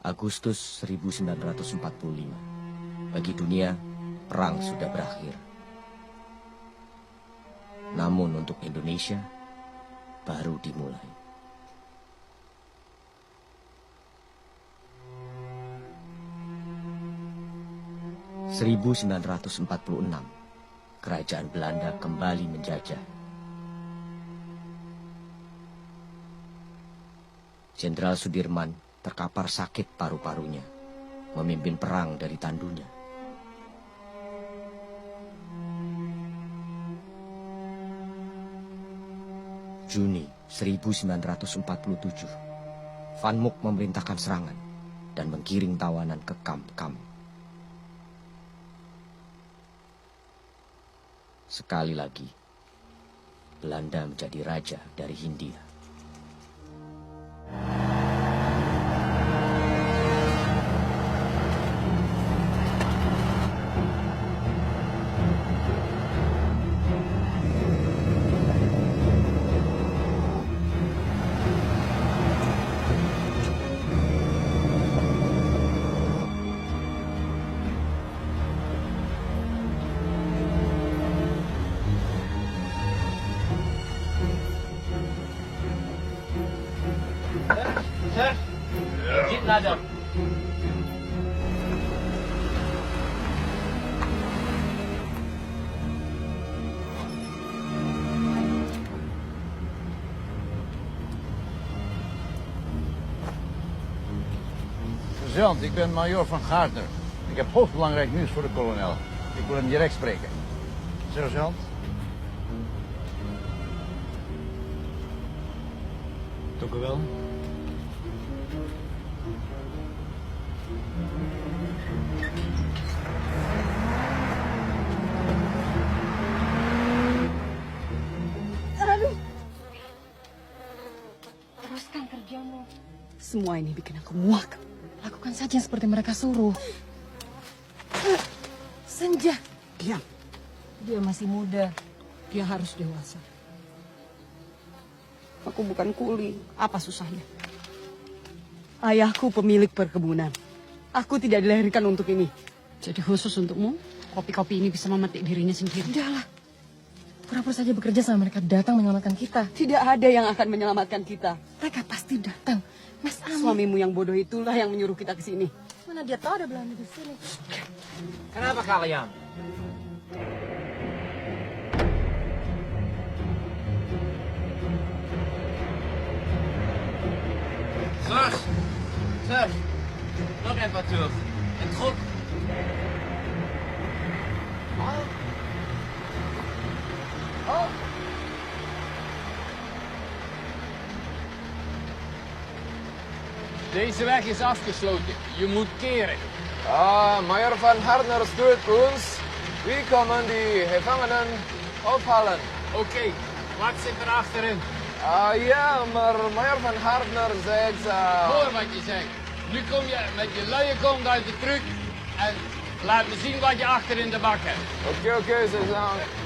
Agustus 1945. Bagi dunia, perang sudah berakhir. Namun untuk Indonesia, baru dimulai. (1946), Kerajaan Belanda kembali menjajah. Jenderal Sudirman terkapar sakit paru-parunya, memimpin perang dari tandunya. Juni 1947, Van Mook memerintahkan serangan dan menggiring tawanan ke kamp-kamp. Sekali lagi, Belanda menjadi raja dari Hindia. Sergeant, ik ben Major van Gaarder. Ik heb hoogbelangrijk nieuws voor de kolonel. Ik wil hem direct spreken. Sergeant? Dank u wel. Aduh. Teruskan kerjamu. Semua ini bikin aku muak. Lakukan saja seperti mereka suruh. Senja. Diam. Dia masih muda. Dia harus dewasa. Aku bukan kuli. Apa susahnya? Ayahku pemilik perkebunan. Aku tidak dilahirkan untuk ini. Jadi khusus untukmu, kopi-kopi ini bisa memetik dirinya sendiri. Tidaklah. Pura-pura saja bekerja sama mereka datang menyelamatkan kita. Tidak ada yang akan menyelamatkan kita. Mereka pasti datang. Mas Ami. Suamimu yang bodoh itulah yang menyuruh kita ke sini. Mana dia tahu ada Belanda di sini? Kenapa kalian? Sus, nog even terug. En goed. Oh. Deze weg is afgesloten. Je moet keren. Major van Hartner stuurt ons. We komen die gevangenen ophalen. Oké, wat zit er achterin? Ja, maar Major van Hartner zegt... Hoor wat je zegt. Nu kom je met je luie kont uit de truck en laat me zien wat je achter in de bak hebt. Oké, sergeant.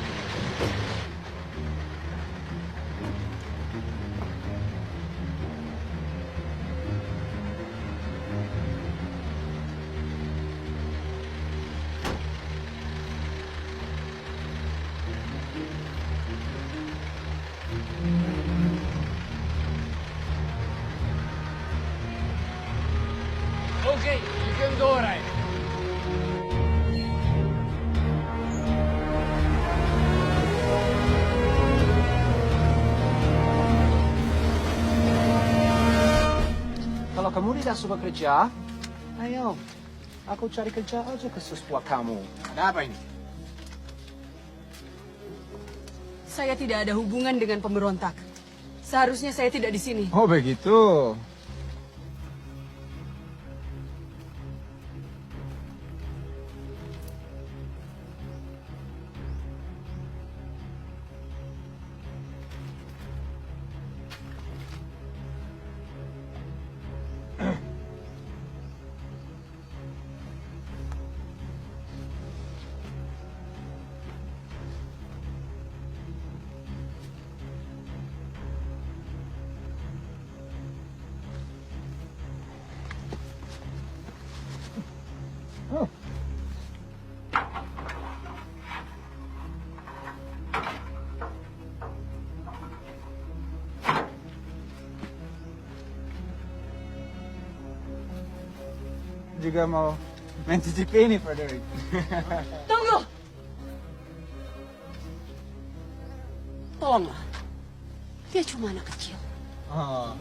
Oké, je kunt doorrijden. Kalau kamu tidak suka kerja, ayo, aku cari kerja aja khusus buat kamu. Ada apa ini? Saya tidak ada hubungan dengan pemberontak. Seharusnya saya tidak di sini. Oh begitu. juga mau mencicipi ini, Frederick. Tunggu! Tolonglah. Dia cuma anak kecil. Oh.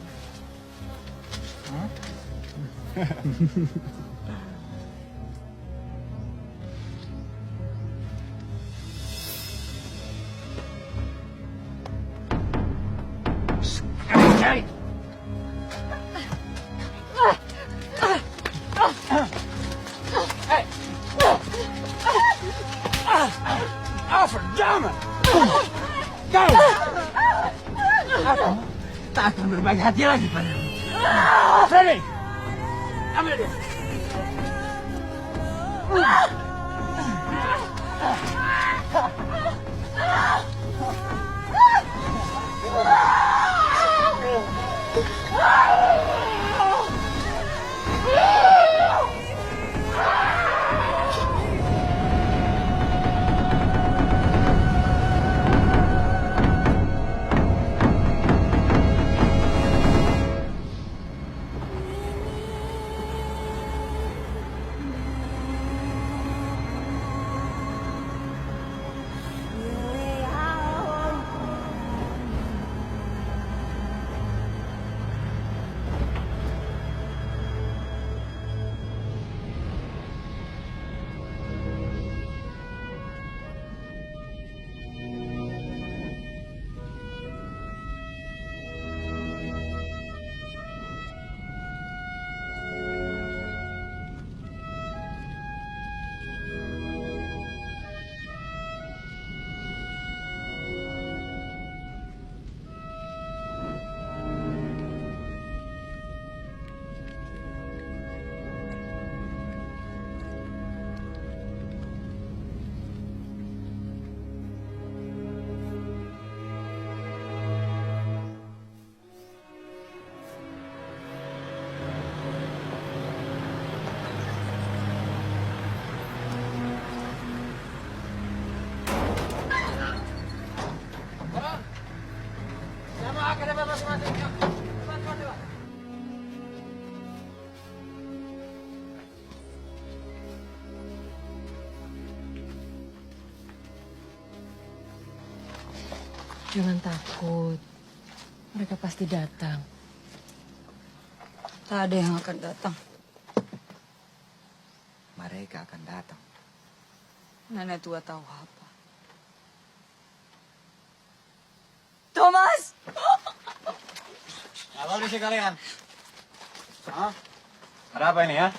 Verdamme! Kau! Aku tak akan berbagi hati lagi padamu. Freddy! Ambil dia! Jangan takut. Mereka pasti datang. Tak ada yang akan datang. Mereka akan datang. Nenek tua tahu apa. Thomas! Halo di sini kalian. Hah? Ada apa ini ya?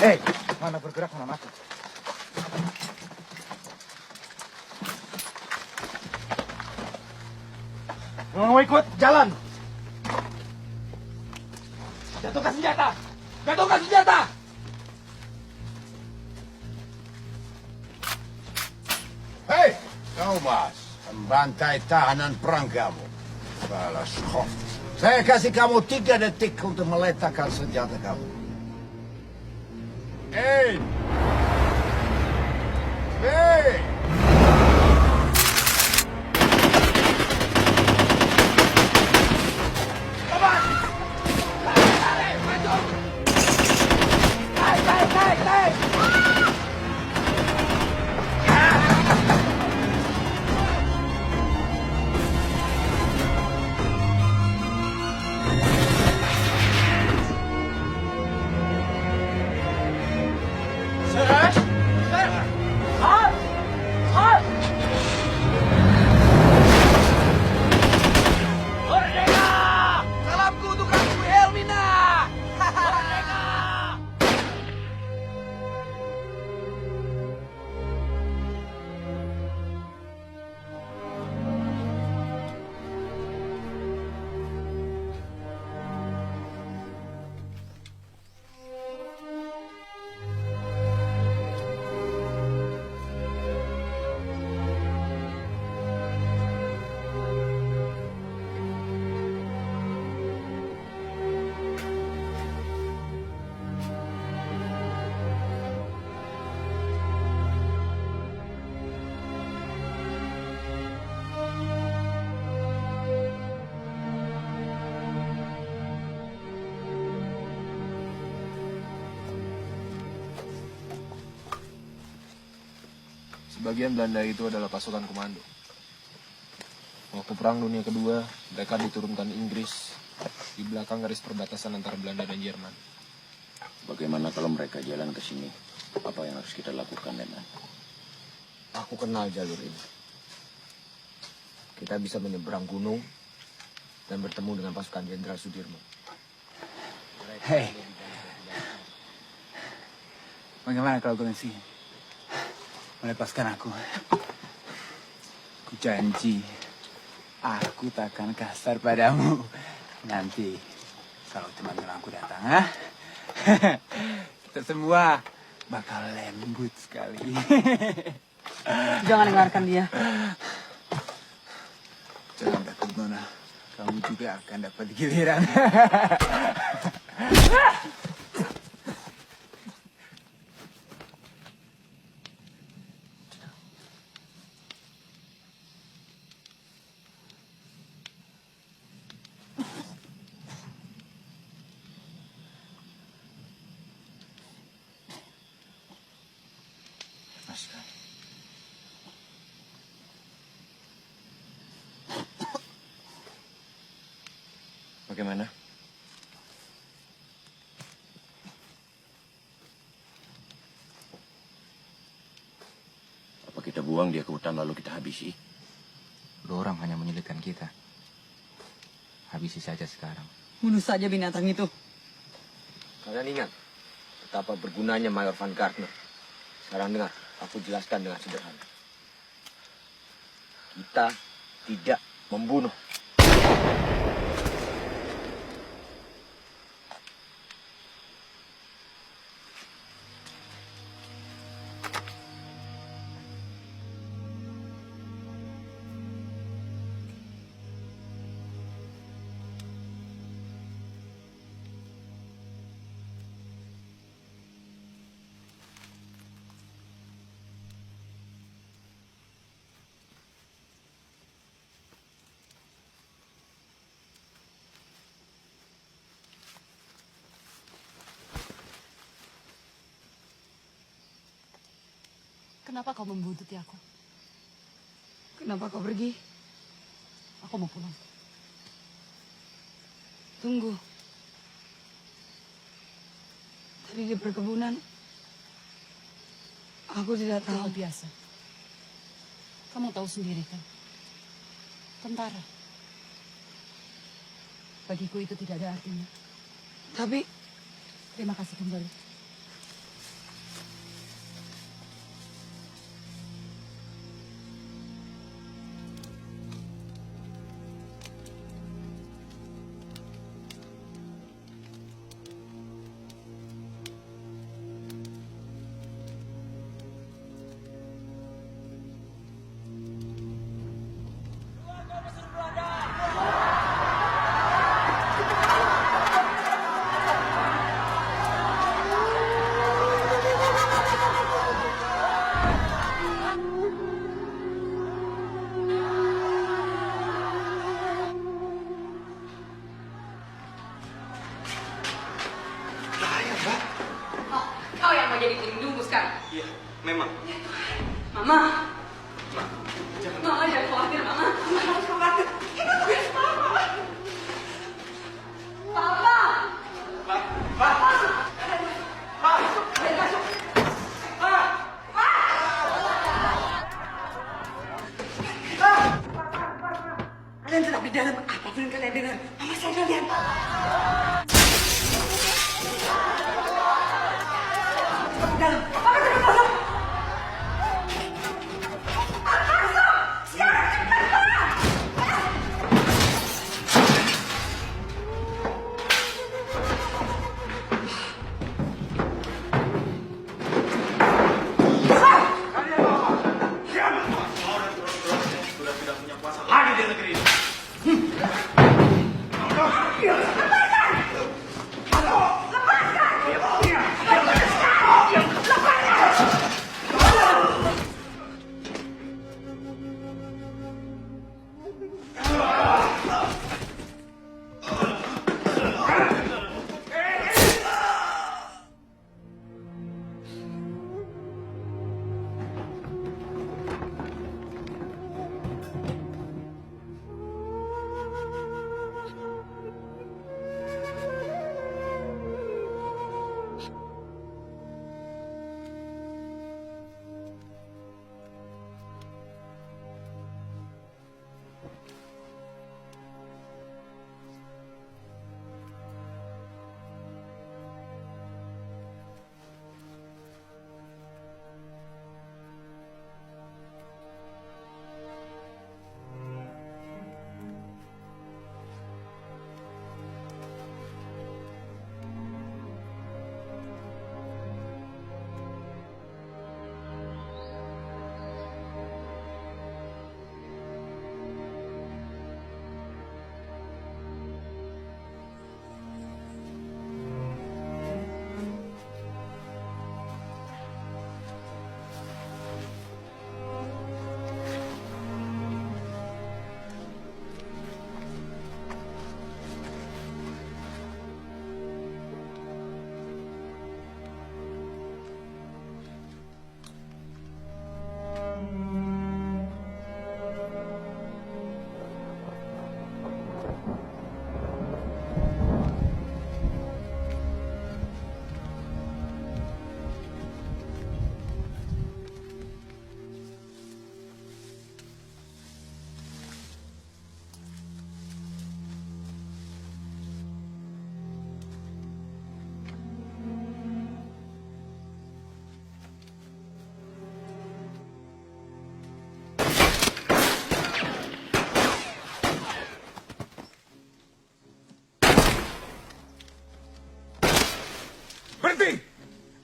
Hei, mana bergerak mana mati? Mau ikut jalan? Jatuhkan senjata! Jatuhkan senjata! Hei, Thomas, pembantai tahanan perang kamu. Balas kok. Saya kasih kamu 3 detik untuk meletakkan senjata kamu. Hei! Hei! Sebagian Belanda itu adalah pasukan komando. Waktu Perang Dunia Kedua, mereka diturunkan Inggris di belakang garis perbatasan antara Belanda dan Jerman. Bagaimana kalau mereka jalan ke sini? Apa yang harus kita lakukan, Leman? Aku kenal jalur ini. Kita bisa menyeberang gunung dan bertemu dengan pasukan Jenderal Sudirman. Hei, bagaimana kalau kalian sih melepaskan aku? Ku janji, aku takkan kasar padamu. Nanti kalau teman-temanku datang, kita semua bakal lembut sekali. Jangan dengarkan dia. Jangan takut, Nona. Kamu juga akan dapat giliran. Bagaimana? Apa kita buang dia ke hutan lalu kita habisi? Lu orang hanya menyulitkan kita. Habisi saja sekarang. Bunuh saja binatang itu. Kalian ingat betapa bergunanya Mayor Van Gardner. Sekarang dengar, aku jelaskan dengan sederhana. Kita tidak membunuh. Kenapa kau membuntuti aku? Kenapa kau pergi? Aku mau pulang. Tunggu. Tadi di perkebunan, aku tidak Hal tahu. biasa. Kamu tahu sendiri kan? Tentara. Bagiku itu tidak ada artinya. Tapi Terima kasih kembali. kau yang mau jadi pelindungku sekarang. Iya, memang. Mama. Mama jangan khawatir, Mama. Mama jangan khawatir. Itu tugas Mama. Papa. Papa. Masuk. Kalian tetap di dalam. Apapun yang kalian dengar, Mama saya kalian. Dalam. Papa cepat masuk.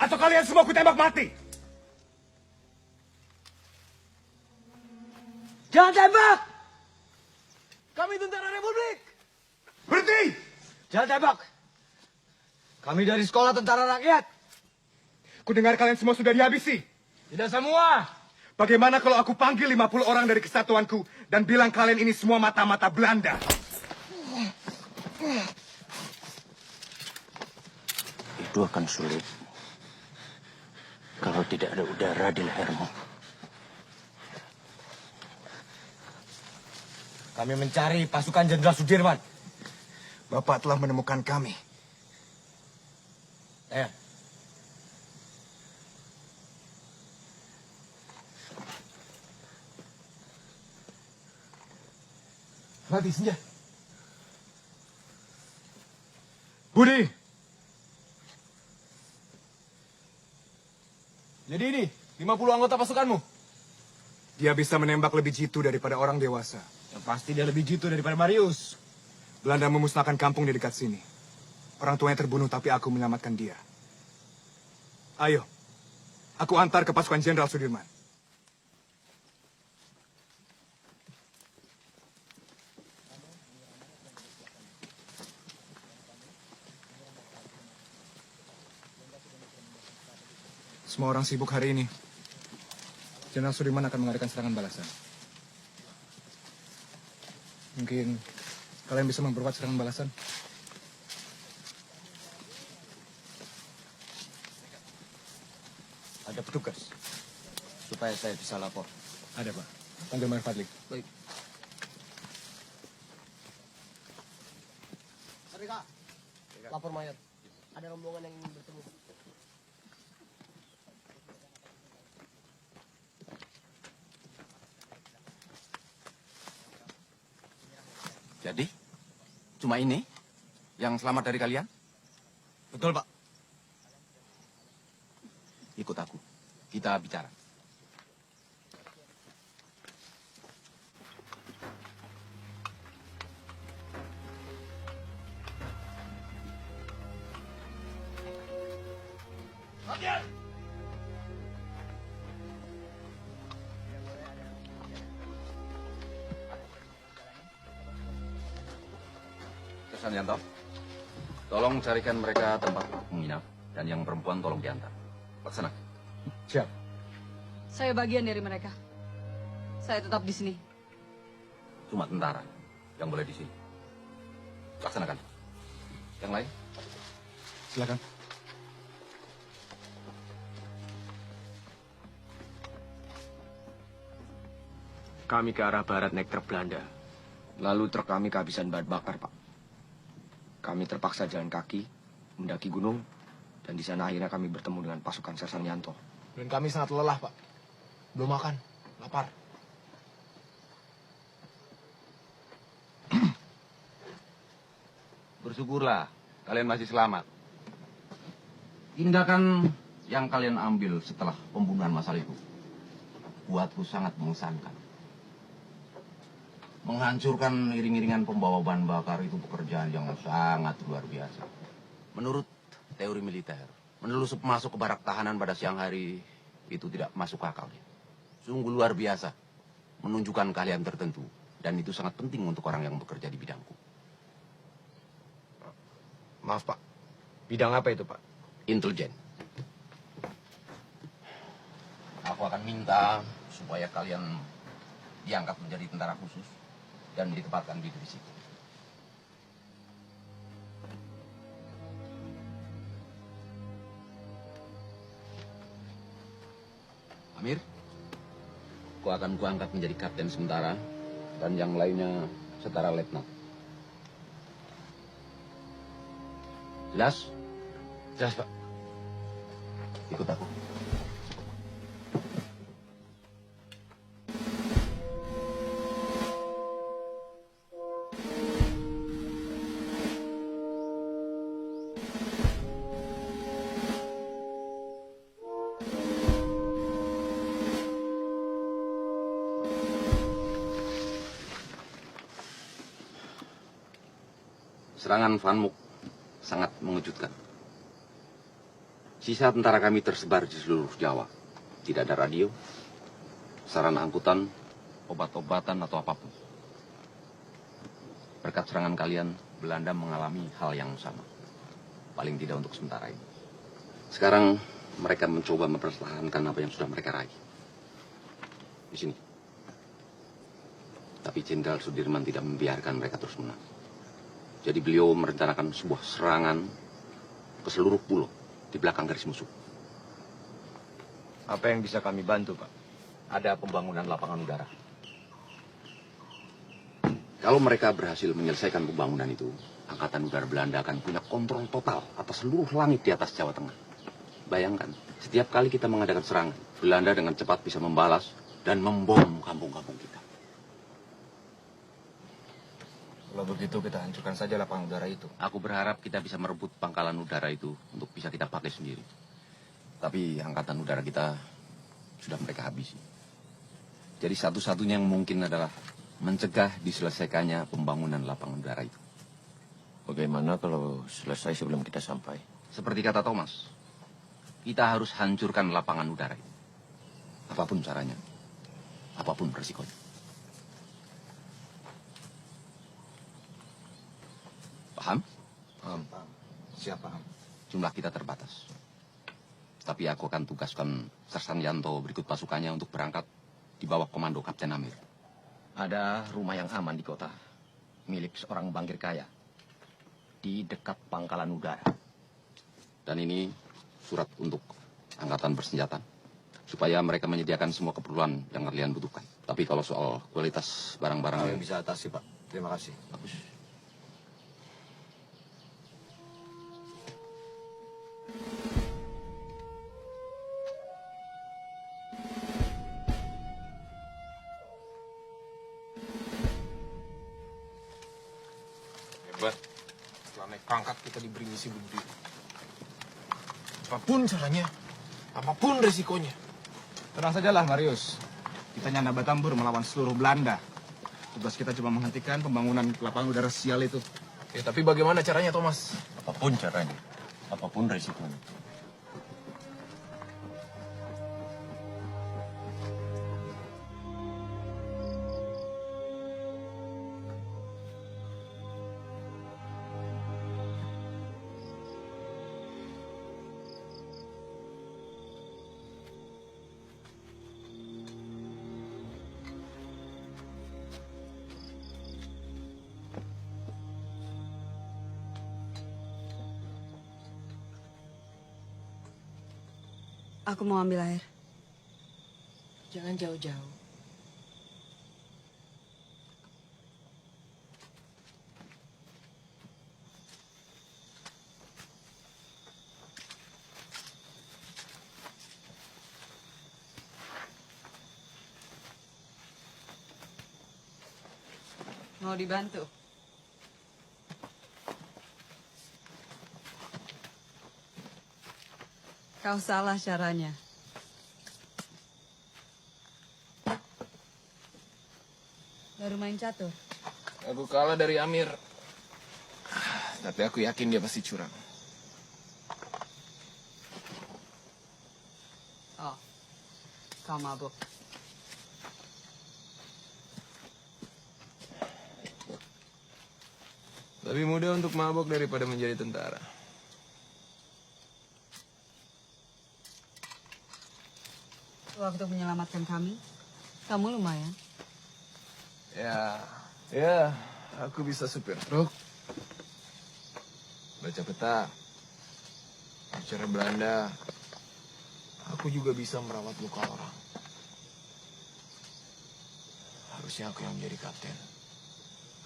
atau kalian semua ku tembak mati. Jangan tembak! Kami tentara Republik! Berhenti! Jangan tembak! Kami dari Sekolah Tentara Rakyat. Ku dengar kalian semua sudah dihabisi. Tidak semua. Bagaimana kalau aku panggil 50 orang dari kesatuanku dan bilang kalian ini semua mata-mata Belanda? Itu akan sulit kalau tidak ada udara di lehermu. Kami mencari pasukan Jenderal Sudirman. Bapak telah menemukan kami. Mati senja. Budi, Jadi ini, 50 anggota pasukanmu? dia bisa menembak lebih jitu daripada orang dewasa. Yang pasti dia lebih jitu daripada Marius. Belanda memusnahkan kampung di dekat sini. Orang tuanya terbunuh, tapi aku menyelamatkan dia. Ayo, aku antar ke pasukan Jenderal Sudirman. Semua orang sibuk hari ini. Jenderal Sudirman akan mengadakan serangan balasan. Mungkin kalian bisa memperkuat serangan balasan. Ada petugas. Supaya saya bisa lapor. Ada, Pak. Panggil Mar Fadli. Baik. Sarika, lapor mayat. Ada rombongan yang ingin bertemu. Jadi, cuma ini yang selamat dari kalian? Betul, Pak. Ikut aku. Kita bicara. Sanyanto, tolong carikan mereka tempat menginap dan yang perempuan tolong diantar. Laksana. Siap. Saya bagian dari mereka. Saya tetap di sini. Cuma tentara yang boleh di sini. Laksanakan. Yang lain? Silakan. Kami ke arah barat naik truk Belanda. Lalu truk kami kehabisan bahan bakar, Pak. Kami terpaksa jalan kaki, mendaki gunung, dan di sana akhirnya kami bertemu dengan pasukan Sersan Yanto. Dan kami sangat lelah, Pak. Belum makan, lapar. Bersyukurlah, kalian masih selamat. Tindakan yang kalian ambil setelah pembunuhan masal itu, buatku sangat mengesankan. Menghancurkan iring-iringan pembawa bahan bakar itu pekerjaan yang sangat luar biasa. Menurut teori militer, menelusup masuk ke barak tahanan pada siang hari itu tidak masuk akal. Sungguh luar biasa, menunjukkan keahlian tertentu, dan itu sangat penting untuk orang yang bekerja di bidangku. Maaf, Pak. Bidang apa itu, Pak? Intelijen. Aku akan minta supaya kalian diangkat menjadi tentara khusus dan ditempatkan di situ. Amir, kau akan kuangkat menjadi kapten sementara dan yang lainnya setara letnan. Jelas? Jelas, Pak. Ikut aku. Serangan Van Mook sangat mengejutkan. Sisa tentara kami tersebar di seluruh Jawa. Tidak ada radio, sarana angkutan, obat-obatan atau apapun. Berkat serangan kalian, Belanda mengalami hal yang sama. Paling tidak untuk sementara ini. Sekarang mereka mencoba mempertahankan apa yang sudah mereka raih. Di sini. Tapi Jenderal Sudirman tidak membiarkan mereka terus menang. Jadi beliau merencanakan sebuah serangan ke seluruh pulau di belakang garis musuh. Apa yang bisa kami bantu, Pak? Ada pembangunan lapangan udara. Kalau mereka berhasil menyelesaikan pembangunan itu, Angkatan Udara Belanda akan punya kontrol total atas seluruh langit di atas Jawa Tengah. Bayangkan, setiap kali kita mengadakan serangan, Belanda dengan cepat bisa membalas dan membom kampung-kampung kita. Kalau begitu kita hancurkan saja lapangan udara itu. Aku berharap kita bisa merebut pangkalan udara itu untuk bisa kita pakai sendiri. Tapi Angkatan Udara kita sudah mereka habisi. Jadi satu-satunya yang mungkin adalah mencegah diselesaikannya pembangunan lapangan udara itu. Bagaimana kalau selesai sebelum kita sampai? Seperti kata Thomas, kita harus hancurkan lapangan udara itu. Apapun caranya, apapun resikonya. Paham? Paham. Siap paham. Jumlah kita terbatas. Tapi aku akan tugaskan Sersan Yanto berikut pasukannya untuk berangkat di bawah komando Kapten Amir. Ada rumah yang aman di kota, milik seorang bankir kaya, di dekat pangkalan udara. Dan ini surat untuk angkatan bersenjata, supaya mereka menyediakan semua keperluan yang kalian butuhkan. Tapi kalau soal kualitas barang-barang... Kalian bisa atasi, Pak. Terima kasih. Bagus. Hebat. Setelah naik pangkat kita diberi misi begitu. Apapun caranya, apapun resikonya. Tenang sajalah, Marius. Kita nyanda Batambur melawan seluruh Belanda. Tugas kita cuma menghentikan pembangunan lapangan udara sial itu. Ya, tapi bagaimana caranya, Thomas? Apapun caranya, apapun resikonya. Aku mau ambil air. Jangan jauh-jauh. Mau dibantu? Kau salah caranya. Baru main catur. Aku kalah dari Amir. Tapi aku yakin dia pasti curang. Oh, kau mabuk. Lebih mudah untuk mabuk daripada menjadi tentara. Waktu menyelamatkan kami, kamu lumayan. Ya, aku bisa supir truk. Baca peta. Bicara Belanda. Aku juga bisa merawat luka orang. Harusnya aku yang menjadi kapten.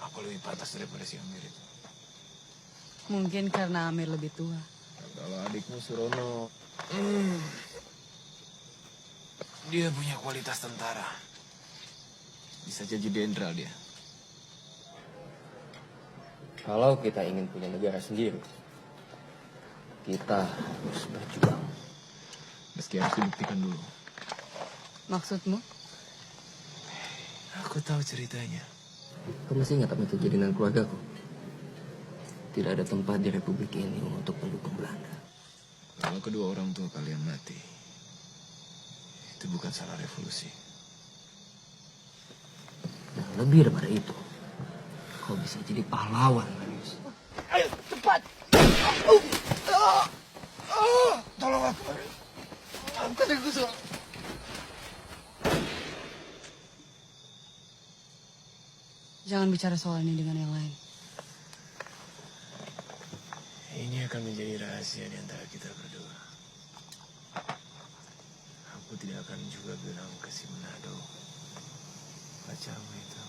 Aku lebih pantas daripada si Amir itu. Mungkin karena Amir lebih tua. Kalau adikmu Surono, dia punya kualitas tentara. Bisa jadi jenderal dia. Kalau kita ingin punya negara sendiri, kita harus berjuang. Meski harus dibuktikan dulu. Maksudmu? Aku tahu ceritanya. Kau masih ingat apa yang terjadi dengan keluargaku? Tidak ada tempat di Republik ini untuk pendukung Belanda. Kalau kedua orang tua kalian mati, itu bukan salah revolusi. Nah, lebih daripada itu, kau bisa jadi pahlawan, Marius. Ayo, cepat! Tolong aku, Marius. Angkat aku, Sol. Jangan bicara soal ini dengan yang lain. Ini akan menjadi rahasia di antara kita berdua. Aku tidak akan juga bilang ke si Manado, pacarmu itu.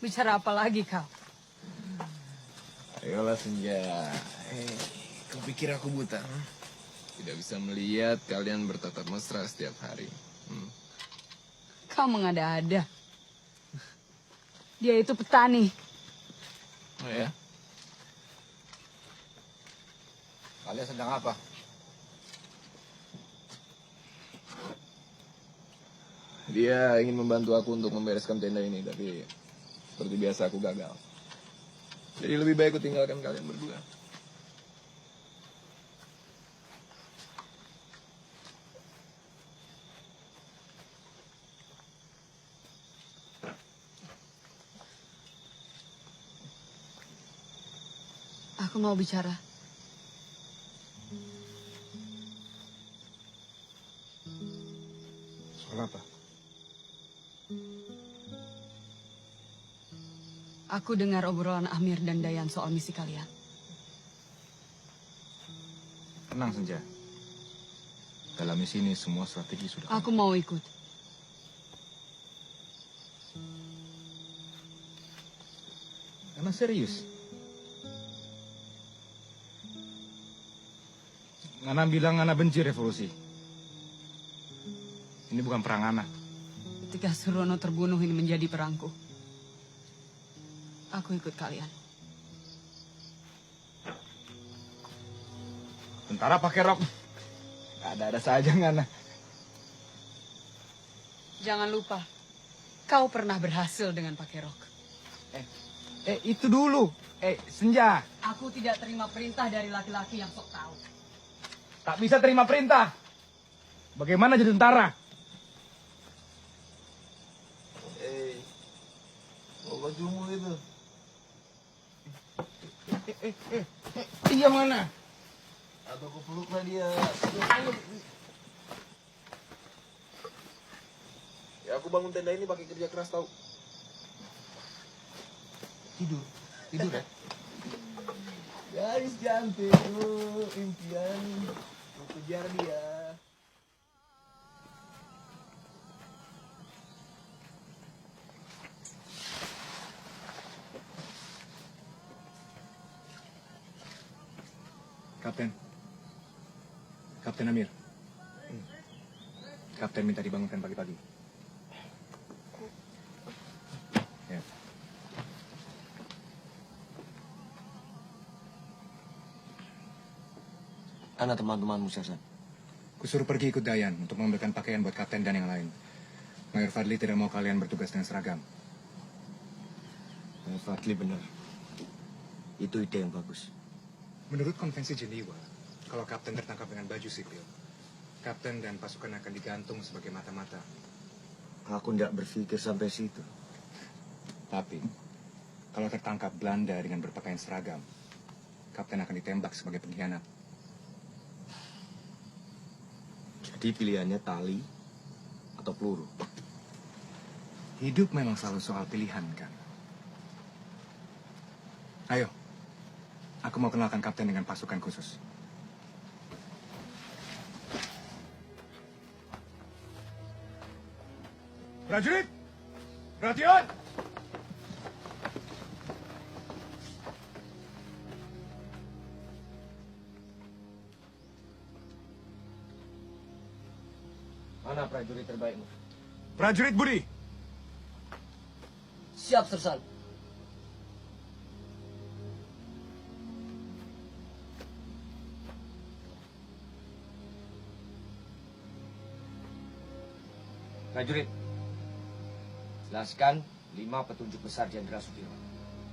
Bicara apa lagi kau? Ayolah Senja. Kau pikir aku buta? Tidak bisa melihat kalian bertatap mesra setiap hari. Kau mengada-ada. Dia itu petani. Oh ya? Kalian sedang apa? Dia ingin membantu aku untuk membereskan tenda ini, tapi seperti biasa aku gagal. Jadi lebih baik aku tinggalkan kalian berdua. Aku mau bicara. Soal apa? Aku dengar obrolan Amir dan Dayan soal misi kalian. Tenang, Senja. Dalam misi ini semua strategi sudah... Aku mau ikut. Emang serius? Ngana bilang Ngana benci revolusi. Ini bukan perang Ngana. Ketika Surono terbunuh ini menjadi perangku. Aku ikut kalian. Tentara pakai rok. Ada-ada saja Ngana. Jangan lupa, kau pernah berhasil dengan pakai rok. Itu dulu. Senja. Aku tidak terima perintah dari laki-laki yang sok tahu. Tak bisa terima perintah. Bagaimana jadi tentara? Bawa bajumu itu. Iya mana? Atau aku peluklah dia. Ya aku bangun tenda ini pakai kerja keras tau. Tidur ya? Gadis cantik, impian, ku kejar dia. Kapten Amir. Kapten minta dibangunkan pagi-pagi. Ya. Ana teman-temanmu, Sersan. Kusuruh pergi ikut Dayan untuk mengambilkan pakaian buat kapten dan yang lain. Mayor Fadli tidak mau kalian bertugas dengan seragam. Mayor Fadli benar. Itu ide yang bagus. Menurut konvensi Jenewa, kalau kapten tertangkap dengan baju sipil, kapten dan pasukan akan digantung sebagai mata-mata. Aku tidak berpikir sampai situ. Tapi, kalau tertangkap Belanda dengan berpakaian seragam, kapten akan ditembak sebagai pengkhianat. Jadi pilihannya tali atau peluru. Hidup memang selalu soal pilihan, kan? Ayo, aku mau kenalkan kapten dengan pasukan khusus. Prajurit, perhatian! Mana prajurit terbaikmu? Prajurit Budi! Siap, Sersan. Prajurit, jelaskan 5 petunjuk besar Jenderal Sudirman.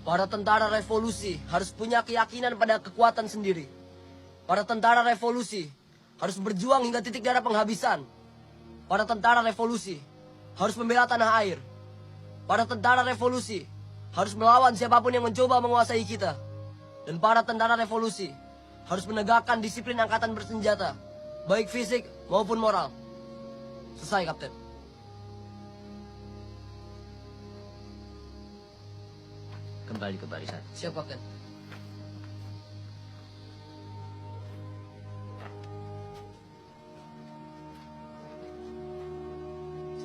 Para tentara revolusi harus punya keyakinan pada kekuatan sendiri. Para tentara revolusi harus berjuang hingga titik darah penghabisan. Para tentara revolusi harus membela tanah air. Para tentara revolusi harus melawan siapapun yang mencoba menguasai kita. Dan para tentara revolusi harus menegakkan disiplin angkatan bersenjata, baik fisik maupun moral. Selesai, Kapten. Kembali ke barisan. Siap, Kapten.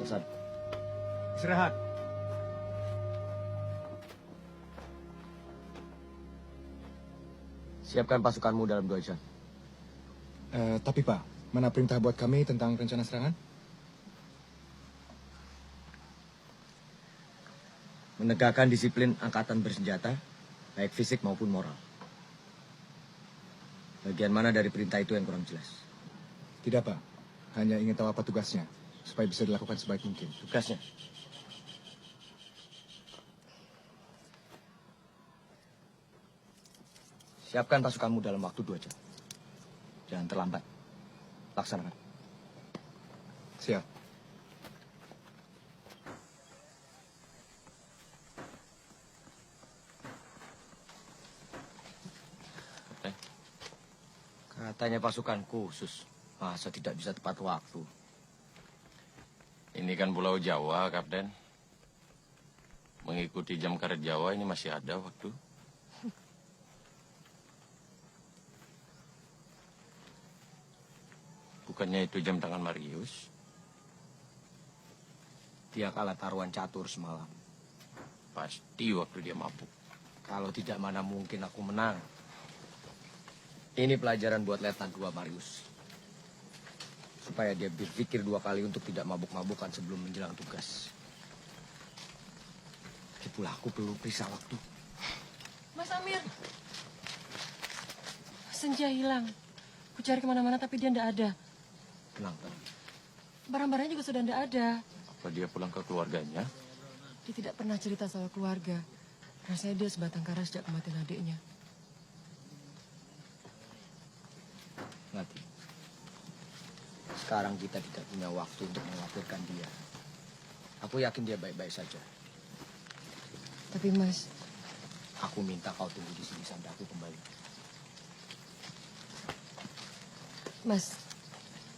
Sersan. Istirahat. Siapkan pasukanmu dalam 2 jam. Tapi Pak, mana perintah buat kami tentang rencana serangan? Menegakkan disiplin angkatan bersenjata, baik fisik maupun moral. Bagian mana dari perintah itu yang kurang jelas? Tidak Pak, hanya ingin tahu apa tugasnya, supaya bisa dilakukan sebaik mungkin. Tugasnya? Siapkan pasukanmu dalam waktu 2 jam. Jangan terlambat. Laksanakan. Siap. Katanya pasukan khusus. Masa tidak bisa tepat waktu? Ini kan Pulau Jawa, Kapten. Mengikuti jam karet Jawa ini masih ada waktu. Bukannya itu jam tangan Marius? Dia kalah taruhan catur semalam. Pasti waktu dia mabuk. Kalau tidak, mana mungkin aku menang. Ini pelajaran buat Letnan 2 Marius. Supaya dia berpikir 2 kali untuk tidak mabuk-mabukan sebelum menjelang tugas. Lagipula aku perlu periksa waktu. Mas Amir. Senja hilang. Ku cari kemana-mana tapi dia tidak ada. Kenapa? Barang-barangnya juga sudah tidak ada. Apa dia pulang ke keluarganya? Dia tidak pernah cerita soal keluarga. Rasanya dia sebatang kara sejak kematian adiknya. Ngati. Sekarang kita tidak punya waktu untuk melaporkan dia. Aku yakin dia baik-baik saja. Tapi Mas... Aku minta kau tunggu di sini sampai aku kembali. Mas,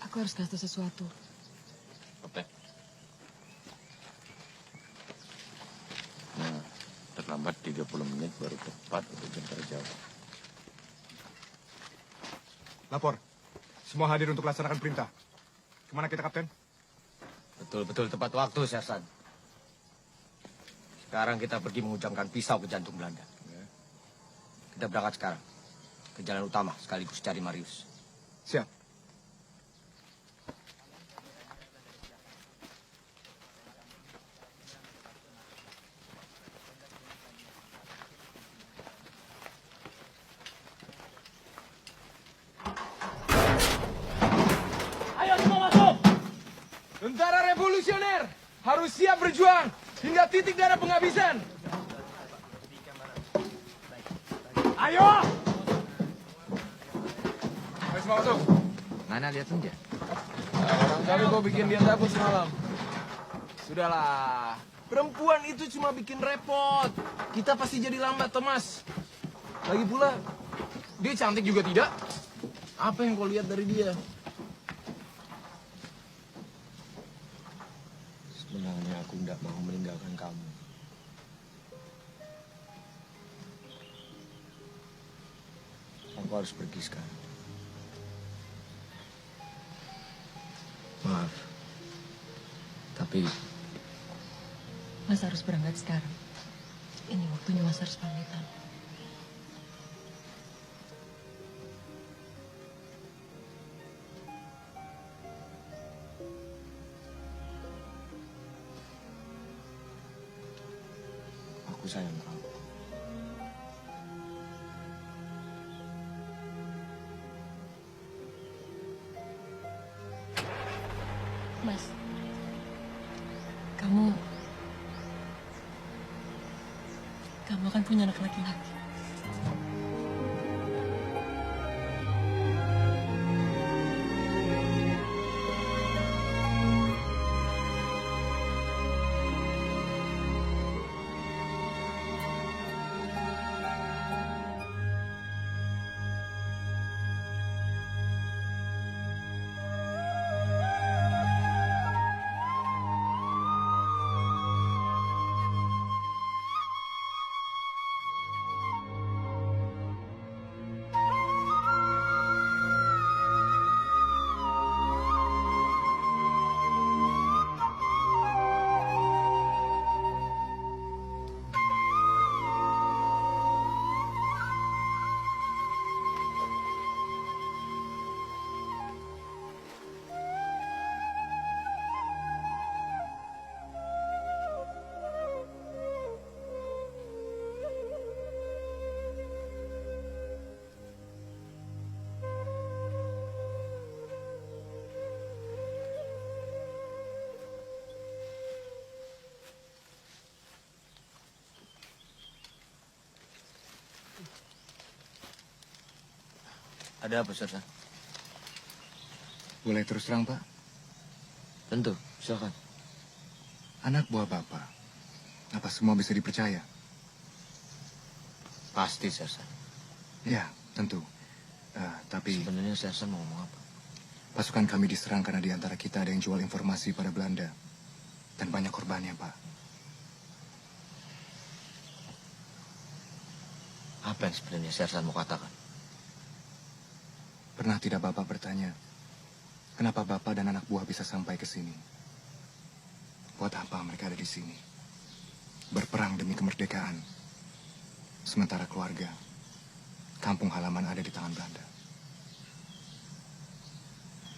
aku harus kasih sesuatu. Oke. Nah, terlambat 30 menit baru tepat untuk jam karet Jawa. Lapor. Semua hadir untuk laksanakan perintah. Kemana kita, Kapten? Betul-betul tepat waktu, Sersan. Sekarang kita pergi mengucamkan pisau ke jantung Belanda. Kita berangkat sekarang. Ke jalan utama sekaligus cari Marius. Siap. Ayo semua masuk! Tentara revolusioner harus siap berjuang hingga titik darah penghabisan. Ayo! Ayo semua masuk. Mana lihat Senja? Barangkali kau bikin dia takut semalam. Sudahlah, perempuan itu cuma bikin repot. Kita pasti jadi lambat, Thomas. Lagi pula, dia cantik juga tidak. Apa yang kau lihat dari dia? Sebenarnya aku tidak mau meninggalkan kamu. Aku harus pergi sekarang. Maaf. Tapi Mas harus berangkat sekarang. Ini waktunya Mas harus pamitan. aku sayang kamu. Mas, kamu akan punya anak laki-laki. Ada apa, Sersan? Boleh terus terang, Pak? Tentu, silakan. Anak buah Bapak, apa semua bisa dipercaya? Pasti, Sersan. Ya, tentu. Tapi Sebenarnya Sersan mau ngomong apa? pasukan kami diserang karena di antara kita ada yang jual informasi pada Belanda. Dan banyak korbannya, Pak. Apa yang sebenarnya Sersan mau katakan? Pernah tidak Bapak bertanya, kenapa Bapak dan anak buah bisa sampai ke sini? Buat apa mereka ada di sini? Berperang demi kemerdekaan. Sementara keluarga, kampung halaman ada di tangan Belanda.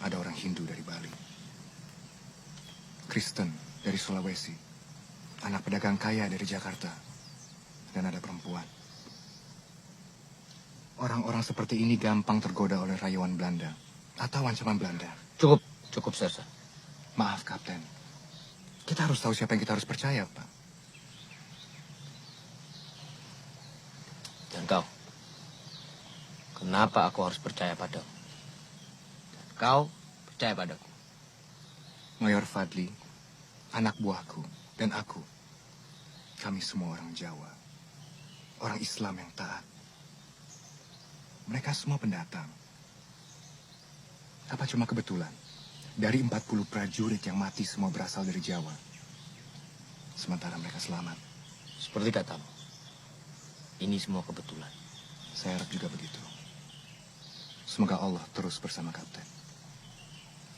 Ada orang Hindu dari Bali, Kristen dari Sulawesi, anak pedagang kaya dari Jakarta, dan ada perempuan. Orang-orang seperti ini gampang tergoda oleh rayuan Belanda atau ancaman Belanda. Cukup, Sersan. Maaf, Kapten. Kita harus tahu siapa yang kita harus percaya, Pak. Dan kau? Kenapa aku harus percaya padamu? Dan kau percaya padaku? Mayor Fadli, anak buahku, dan aku. Kami semua orang Jawa. Orang Islam yang taat. Mereka semua pendatang. Apa cuma kebetulan? Dari 40 prajurit yang mati semua berasal dari Jawa. Sementara mereka selamat. Seperti katamu. Ini semua kebetulan. Saya harap juga begitu. Semoga Allah terus bersama Kapten.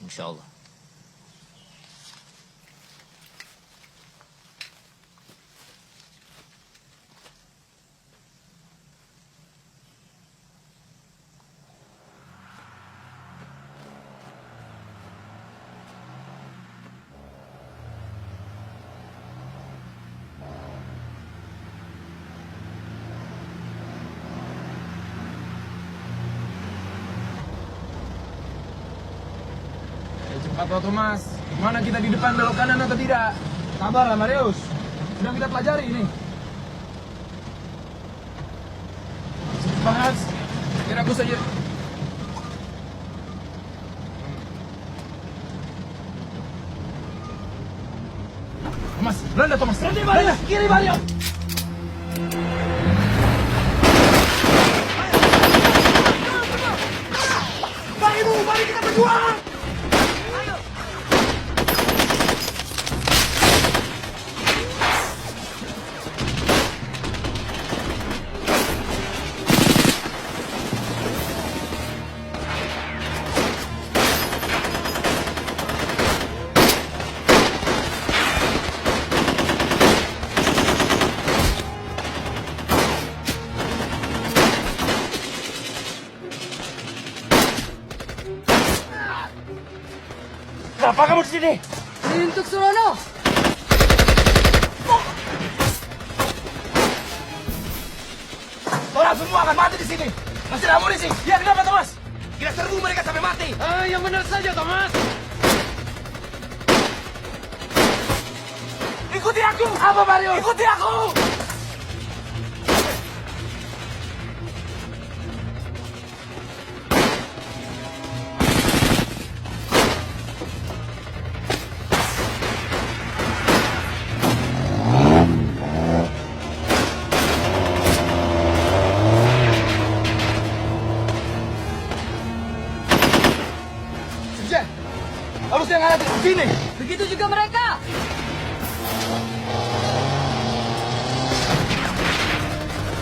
Insya Allah. Cepat, Thomas. Mana kita di depan belok kanan atau tidak? Sabarlah, Marius. Sedang kita pelajari ini. Semangat. Biar aku saja. Thomas, Belanda, Thomas. Berhenti, Marius. Kiri, Marius. Mari, Bu. Mari kita berjuang. Kenapa kamu di sini? Untuk Surono. Orang semua akan mati di sini. Masih ada amunisi. Ya, kenapa, Thomas? Kita serbu mereka sampai mati. Yang benar saja, Thomas. Ikuti aku. Apa, Mario? Ikuti aku. Harus yang ada di sini. Begitu juga mereka.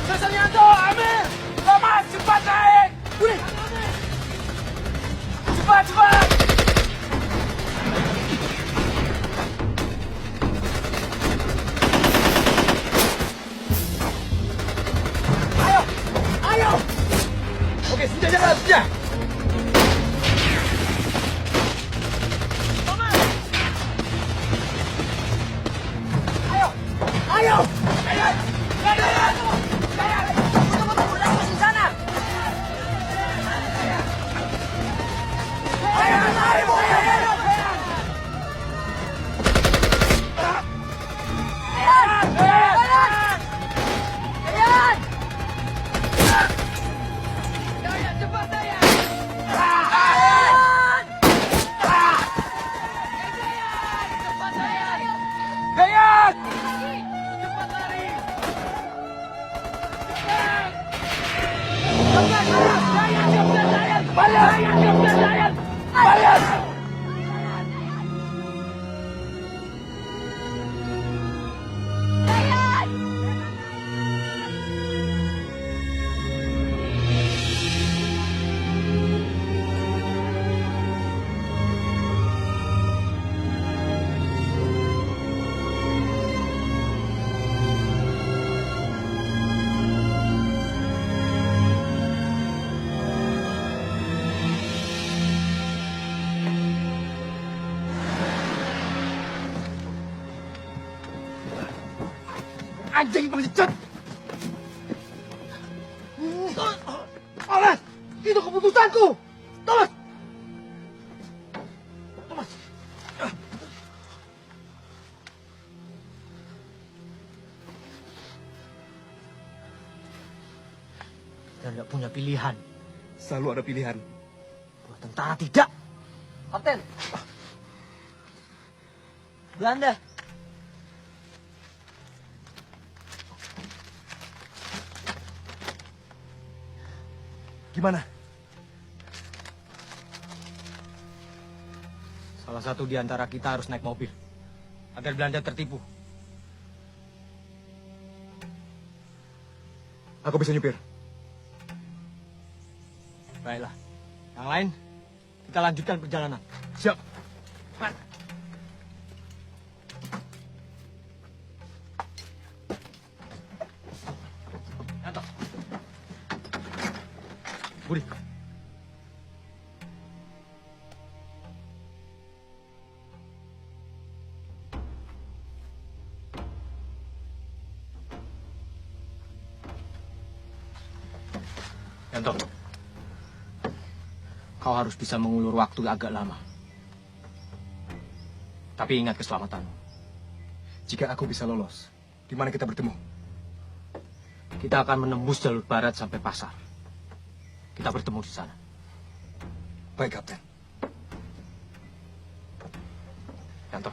Sesanianto, Amir, Thomas, cepat naik. Boleh. Cepat, cepat. Ayo, ayo. Oke, senja jangan senja. Ayo! Ayo! Tunggu, ada masih di sana! Ayo! Anjing pengecut! Thomas! Itu keputusanku! Thomas! Thomas! Kita tidak punya pilihan. Selalu ada pilihan. Buat tentara tidak. Kapten. Belanda. Gimana? Salah satu di antara kita harus naik mobil. Agar Belanda tertipu. Aku bisa nyupir. Baiklah. Yang lain, kita lanjutkan perjalanan. Siap. Yanto. Budi. Yanto. Kau harus bisa mengulur waktu agak lama. Tapi ingat keselamatanmu. Jika aku bisa lolos, di mana kita bertemu? Kita akan menembus jalur barat sampai pasar. Kita bertemu di sana. Baik, Kapten. Yanto,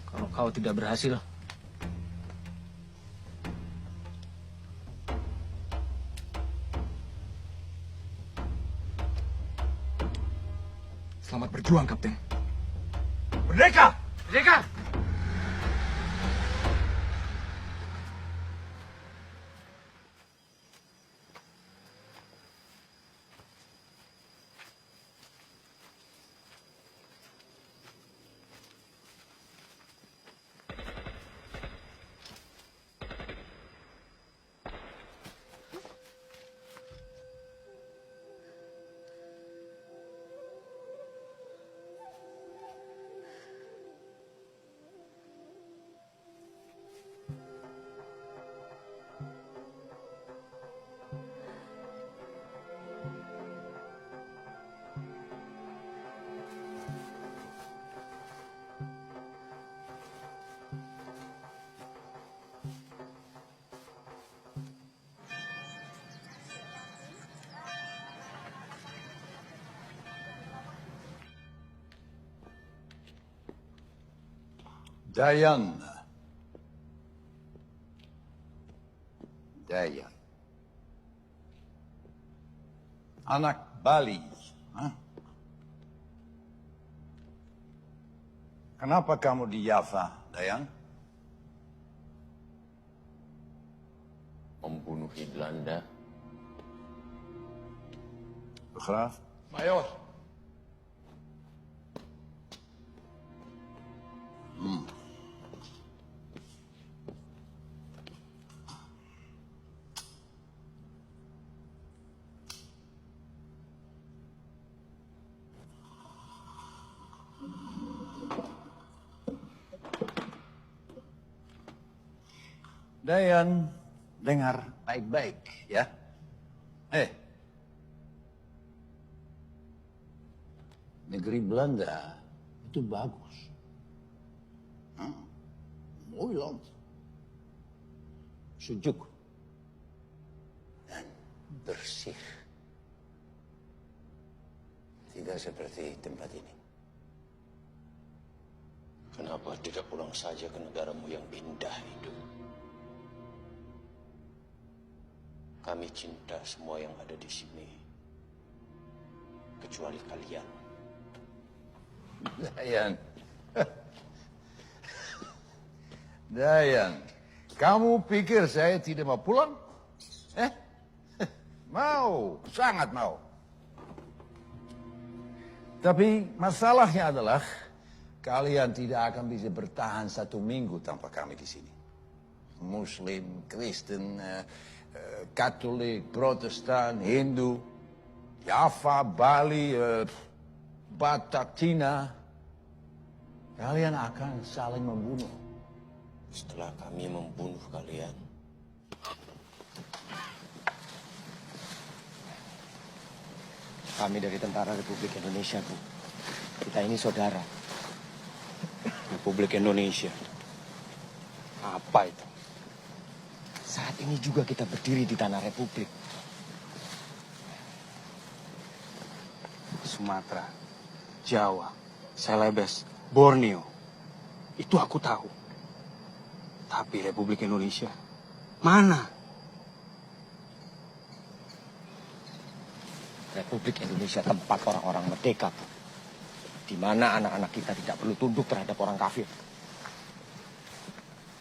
kalau kau tidak berhasil, selamat berjuang, Kapten. Merdeka! Merdeka! Dayan. Anak Bali. Hah? Kenapa kamu di Java, Dayan? Membunuh Belanda. Graaf? Mayor. Dayan, dengar baik-baik ya. Negeri Belanda itu bagus. Mooi land. Sejuk. Dan bersih. Tidak seperti tempat ini. Kenapa tidak pulang saja ke negaramu yang indah itu? Kami cinta semua yang ada di sini. kecuali kalian. Dayan. Dayan, kamu pikir saya tidak mau pulang? Mau, sangat mau. Tapi masalahnya adalah kalian tidak akan bisa bertahan 1 minggu tanpa kami di sini. Muslim, Kristen, Katolik, Protestan, Hindu, Java, Bali, Batak, Cina. Kalian akan saling membunuh. Setelah kami membunuh kalian, Kami dari Tentara Republik Indonesia, Bu. Kita ini saudara. Republik Indonesia. Apa itu? Saat ini juga kita berdiri di tanah Republik. Sumatera, Jawa, Celebes, Borneo. Itu aku tahu. Tapi Republik Indonesia, mana? Republik Indonesia tempat orang-orang merdeka, Bu. Di mana anak-anak kita tidak perlu tunduk terhadap orang kafir.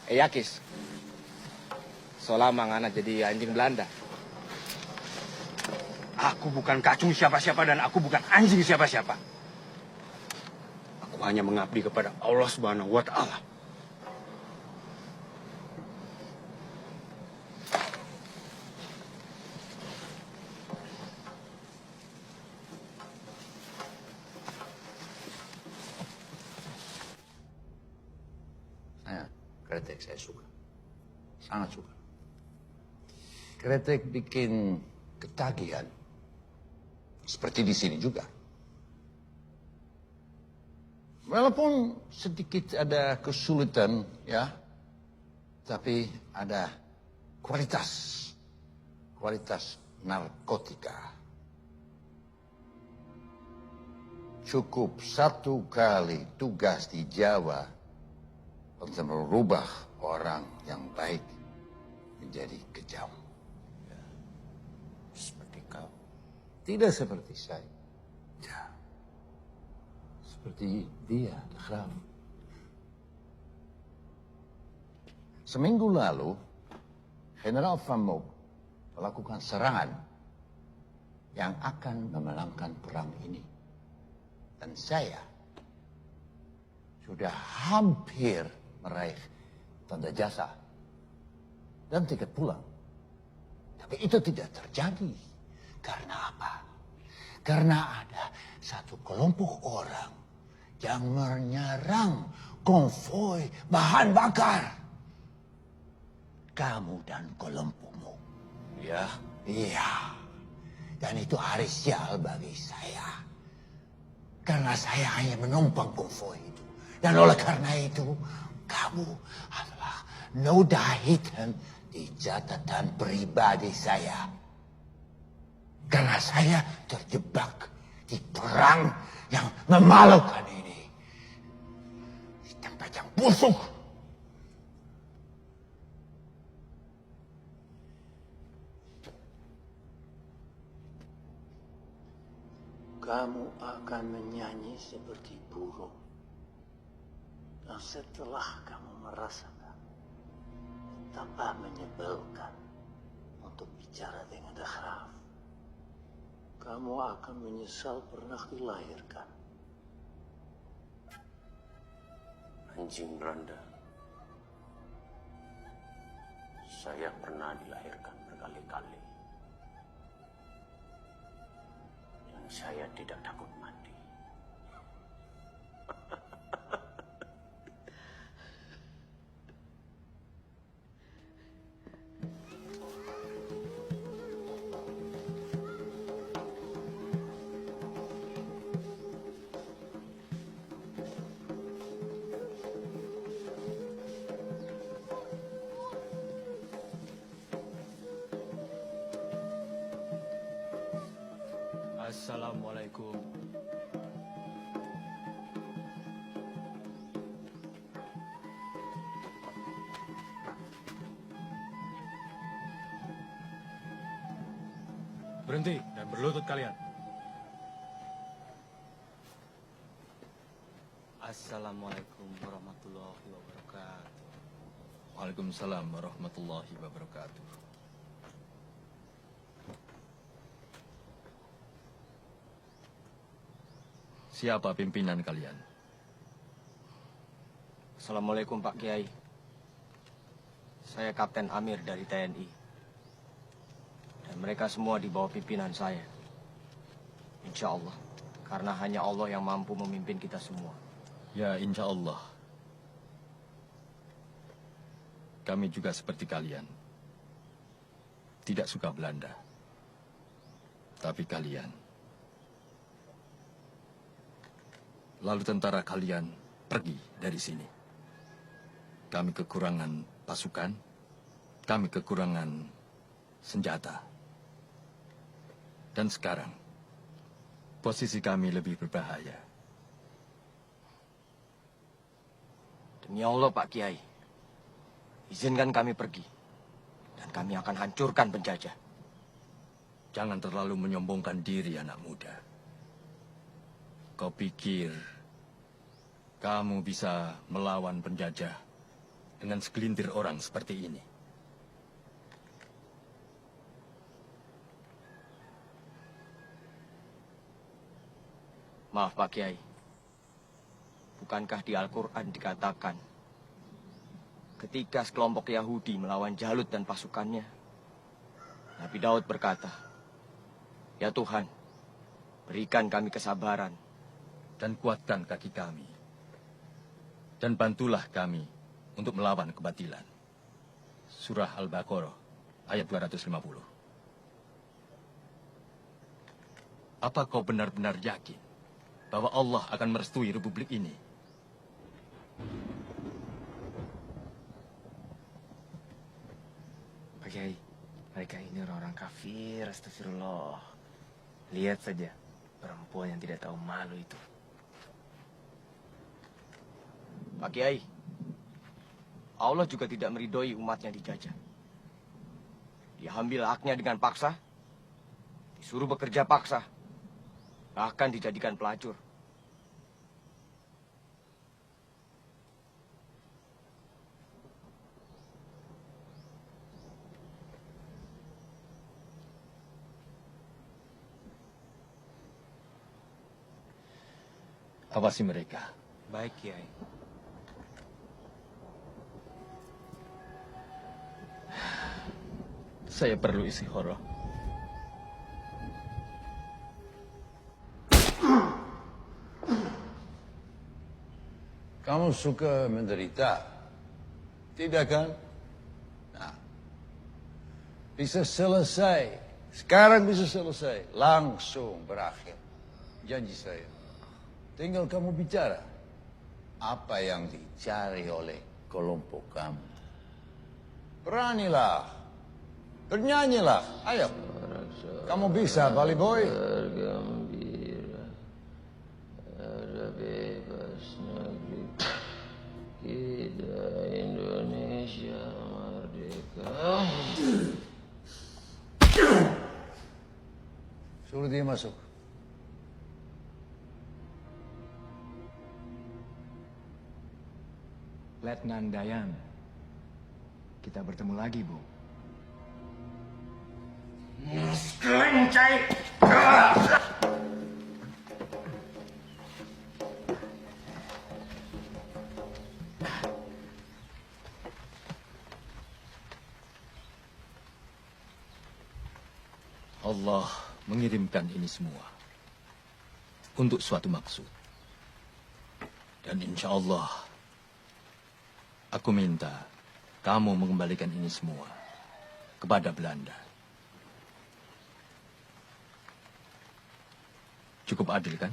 Yakis, selama ngana jadi anjing Belanda. Aku bukan kacung siapa-siapa dan aku bukan anjing siapa-siapa. Aku hanya mengabdi kepada Allah Subhanahu wa Ta'ala. Kretek saya suka. Sangat suka. Kretek bikin ketagihan. Seperti di sini juga. Walaupun sedikit ada kesulitan, ya. Tapi ada kualitas. Kualitas narkotika. Cukup 1 kali tugas di Jawa untuk merubah orang yang baik menjadi kejam. Ya. Seperti kau. Tidak seperti saya. Ya. Seperti dia, Khraf. Seminggu lalu, General Van Mook melakukan serangan yang akan memenangkan perang ini. Dan saya sudah hampir meraih tanda jasa dan tiket pulang. Tapi itu tidak terjadi. Karena apa? Karena ada satu kelompok orang yang menyerang konvoi bahan bakar. Kamu dan kelompokmu. Ya. Iya. Dan itu hari sial bagi saya. Karena saya hanya menumpang konvoi itu. Dan oleh karena itu, kamu adalah noda hitam di catatan pribadi saya. Karena saya terjebak di perang yang memalukan ini. Di tempat yang busuk. Kamu akan menyanyi seperti burung. Dan setelah kamu merasakan betapa menyebalkan untuk bicara dengan Khraf, kamu akan menyesal pernah dilahirkan. Anjing Belanda. Saya pernah dilahirkan berkali-kali. Dan saya tidak takut mati. Assalamualaikum. Berhenti dan berlutut kalian. Assalamualaikum warahmatullahi wabarakatuh. Waalaikumsalam warahmatullahi wabarakatuh. Siapa pimpinan kalian? Assalamualaikum Pak Kiai. Saya Kapten Amir dari TNI. Dan mereka semua di bawah pimpinan saya. Insya Allah. Karena hanya Allah yang mampu memimpin kita semua. Ya, insya Allah. Kami juga seperti kalian. Tidak suka Belanda. Tapi kalian. Lalu tentara kalian pergi dari sini. Kami kekurangan pasukan. Kami kekurangan senjata. Dan sekarang, posisi kami lebih berbahaya. Demi Allah Pak Kiai, izinkan kami pergi. Dan kami akan hancurkan penjajah. Jangan terlalu menyombongkan diri, anak muda. Kau pikir kamu bisa melawan penjajah dengan segelintir orang seperti ini? Maaf Pak Kiai, bukankah di Al-Quran dikatakan ketika sekelompok Yahudi melawan Jalut dan pasukannya, Nabi Daud berkata, "Ya Tuhan, berikan kami kesabaran dan kuatkan kaki kami, dan bantulah kami untuk melawan kebatilan." Surah Al-Baqarah ayat 250. Apa kau benar-benar yakin bahwa Allah akan merestui republik ini? Pak Kiai, mereka ini orang-orang kafir, astagfirullah. Lihat saja, perempuan yang tidak tahu malu itu. Pak Kiai, Allah juga tidak meridhoi umatnya dijajah. Diambil haknya dengan paksa, disuruh bekerja paksa, bahkan dijadikan pelacur. Awasi mereka. Baik, Kiai. Saya perlu istikharah. Kamu suka menderita? Tidak kan? Nah, bisa selesai. Sekarang bisa selesai. Langsung berakhir. Janji saya. Tinggal kamu bicara. Apa yang dicari oleh kelompok kamu? Beranilah. Bernyanyilah. Ayo. Kamu bisa, Bali Boy. Bergembira. Ada bebas negeri. Kita Indonesia merdeka. Suruh dia masuk. Letnan Dayan, kita bertemu lagi, Bu. Kelencai. Allah mengirimkan ini semua untuk suatu maksud. Dan insya Allah, aku minta kamu mengembalikan ini semua kepada Belanda. Cukup adil, kan?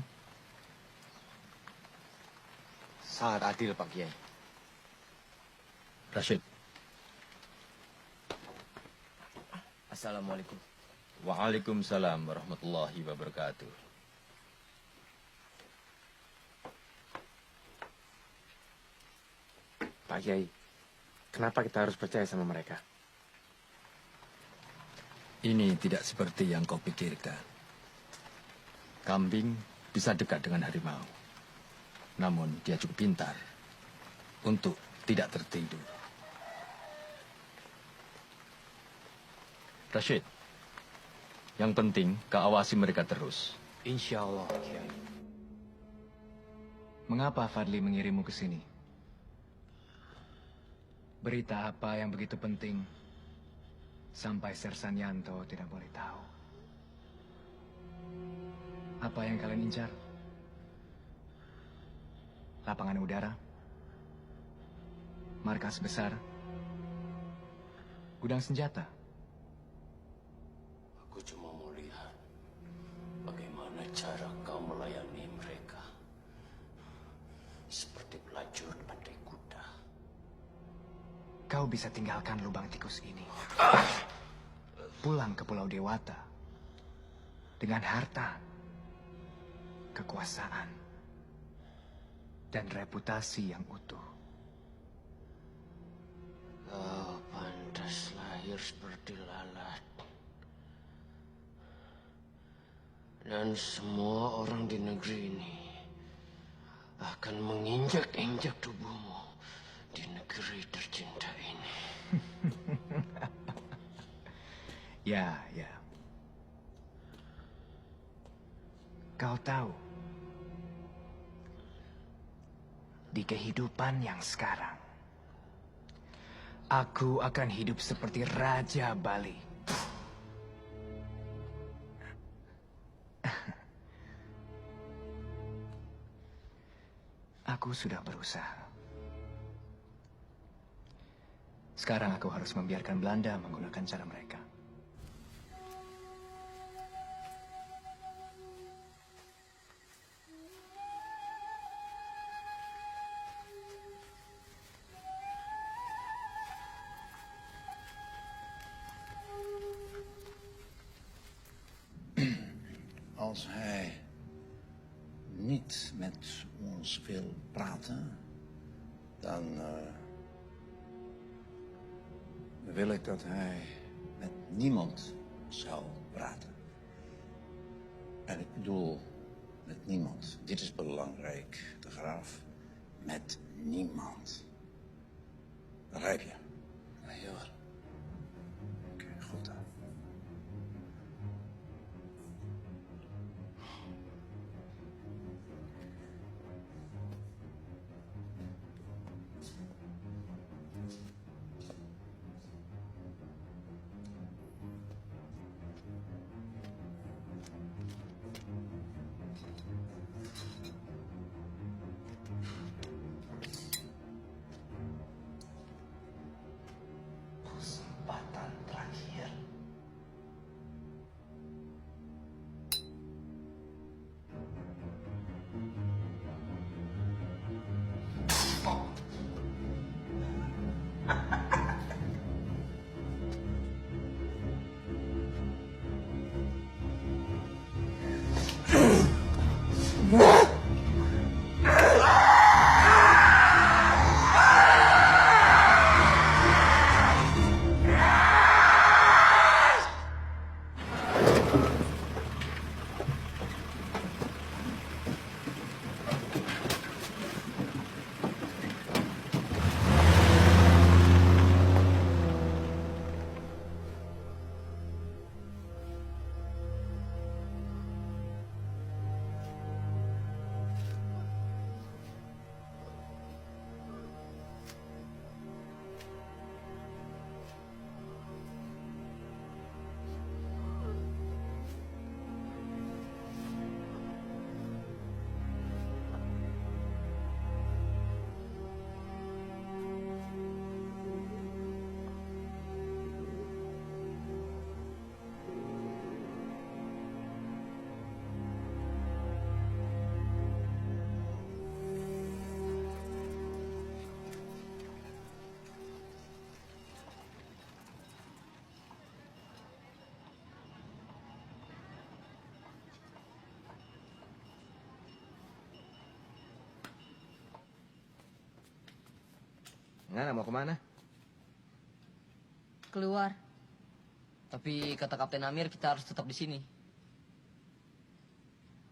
Sangat adil, Pak Kiai. Rashid. Assalamualaikum. Waalaikumsalam warahmatullahi wabarakatuh. Pak Kiai, kenapa kita harus percaya sama mereka? Ini tidak seperti yang kau pikirkan. Kambing bisa dekat dengan harimau. Namun dia cukup pintar untuk tidak tertidur. Rashid, yang penting kau awasi mereka terus. Insya Allah, Kiai. Mengapa Fadli mengirimmu ke sini? Berita apa yang begitu penting sampai Sersan Yanto tidak boleh tahu? Apa yang kalian incar? Lapangan udara? Markas besar? Gudang senjata? Aku cuma mau lihat bagaimana cara kau melayani mereka. Seperti pelacur pandai kuda. Kau bisa tinggalkan lubang tikus ini. Pulang ke Pulau Dewata. Dengan harta, kekuasaan, dan reputasi yang utuh. Kau pantas lahir seperti lalat. Dan semua orang di negeri ini akan menginjak-injak tubuhmu di negeri tercinta ini. Ya. Kau tahu, di kehidupan yang sekarang, aku akan hidup seperti Raja Bali. Aku sudah berusaha. Sekarang aku harus membiarkan Belanda menggunakan cara mereka. Als hij niet met ons wil praten, dan wil ik dat hij met niemand zou praten. En ik bedoel met niemand. Dit is belangrijk, de graaf. Met niemand. Begrijp je? Heel wel. Oké, goed dan. Kesempatan terakhir. Ngana mau kemana? Keluar. Tapi kata Kapten Amir kita harus tetap di sini.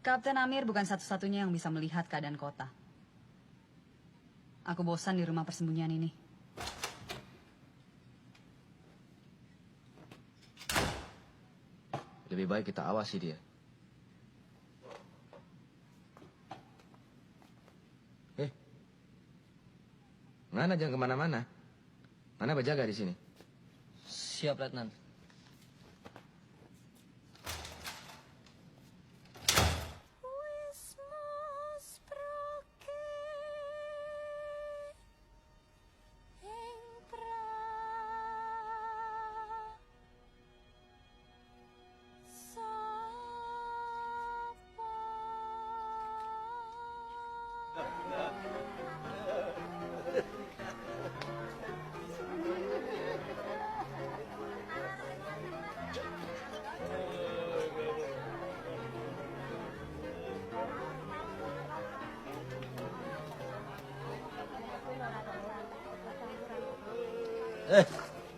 Kapten Amir bukan satu-satunya yang bisa melihat keadaan kota. Aku bosan di rumah persembunyian ini. Lebih baik kita awasi dia. Ngana jangan kemana-mana. Ngana berjaga di sini. Siap, Letnan.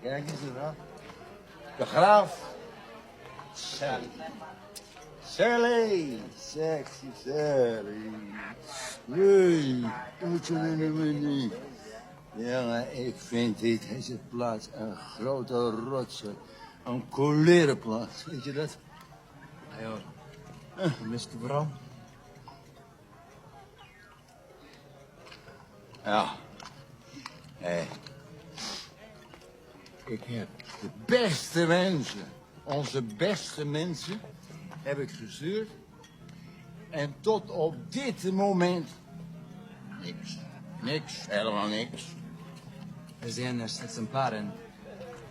Kijk eens hoor. De graaf. Sally. Sally. Sexy Sally. Nee, doet ze me niet. Ja, ik vind deze plaats een grote rotzooi. Een kolerenplaats, weet je dat? Ja, hoor. Mr. Bram. Ja. Hey. Ik heb de beste mensen, onze beste mensen, heb ik gestuurd. En tot op dit moment niks. Niks, helemaal niks. Er zijn er slechts een paar en...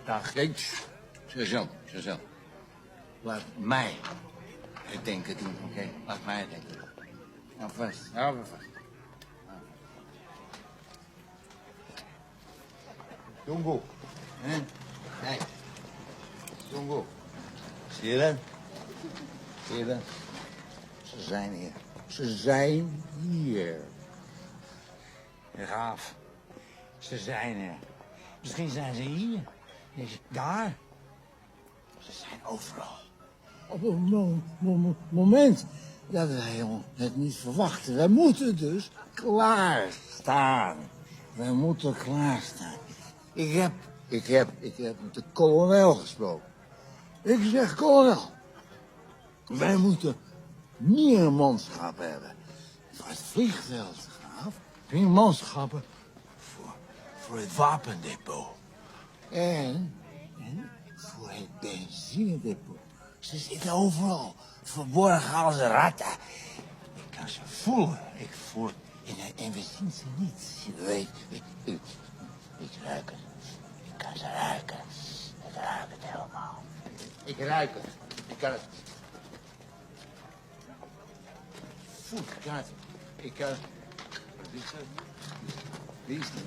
Dag, niks. Zo. Laat mij het denken doen, oké? Laat mij het denken doen. Nou, vast. Hou me vast. Tunggu. Kijk. Tunggu. Zie je dat? Zie je dat? Ze zijn hier. Ze zijn hier. Graaf. Ze zijn er. Misschien zijn ze hier. Daar. Ze zijn overal. Op een moment dat wij het niet verwachten. Wij moeten dus klaarstaan. Wij moeten klaarstaan. Ik heb met de kolonel gesproken. Ik zeg, kolonel, wij moeten meer manschappen hebben. Voor het vliegveld, graaf. Meer manschappen voor het wapendepot. En voor het benzinedepot. Ze zitten overal, verborgen als ratten. Ik kan ze voelen. Ik voel en we zien ze niet. Je weet, ik ruik het. Ik kan ze ruiken. Ik ruik het helemaal. Ik ruik het. Ik kan het. Voel, ik kan het. Ik kan het. Wie is die?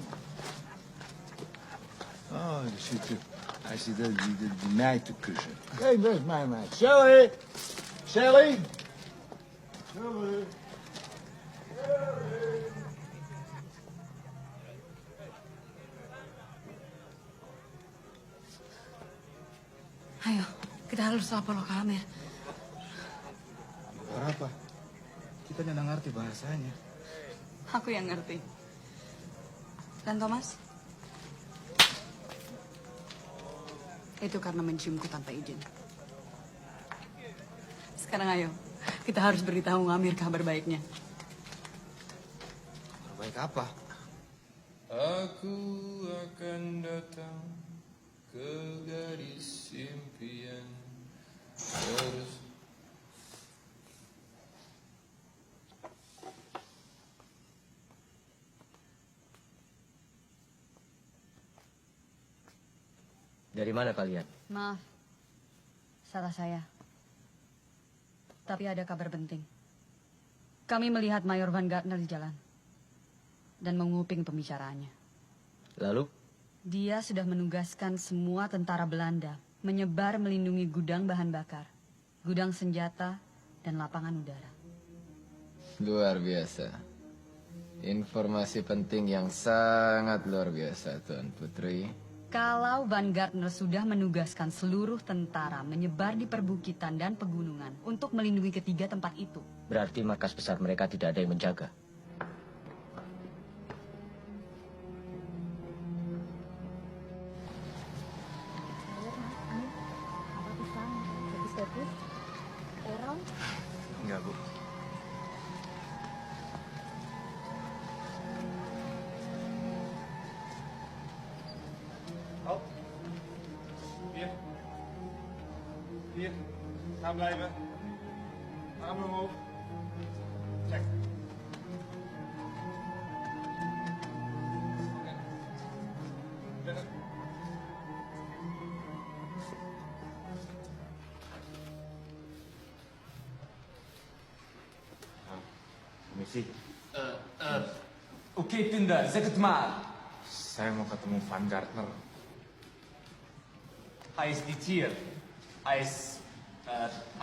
Oh, hij zit die meid te kussen. Kijk, dat is mijn meid. Sally! Sally! Sally! Ayo, kita harus lapor ke Amir. Kenapa? Kita nggak ngerti bahasanya. Aku yang ngerti. Dan Thomas? Itu karena menciumku tanpa izin. Sekarang ayo, kita harus beritahu Amir kabar baiknya. Kabar baik apa? Aku akan datang ke garis impian. Dari mana kalian? Maaf, salah saya. Tapi ada kabar penting. Kami melihat Mayor Van Gardner di jalan. Dan menguping pembicaraannya. Lalu? Dia sudah menugaskan semua tentara Belanda menyebar melindungi gudang bahan bakar, gudang senjata, dan lapangan udara. Luar biasa. Informasi penting yang sangat luar biasa, Tuan Putri. Kalau Van Gardner sudah menugaskan seluruh tentara menyebar di perbukitan dan pegunungan untuk melindungi ketiga tempat itu. Berarti markas besar mereka tidak ada yang menjaga. Gaan blijven. Armen omhoog. Check. Oké. Binnen. Misi, Oké, Pindar, zeg het maar. saya mau ketemu Van Gardner. Hij is niet hier. Hij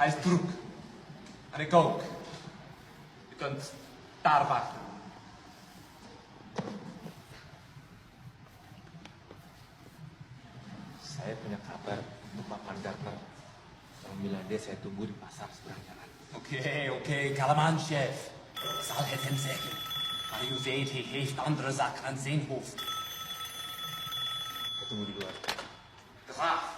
is druk. En ik ook. Je kunt daar wachten. Saya punya kabar untuk Pak Van Gardner. Tolong bilang dia saya tunggu di pasar seberang jalan. Oké, kalm aan, chef. Ik zal het hem zeggen. Maar u weet, hij heeft andere zaken aan zijn hoofd. Saya tunggu di luar. Graag.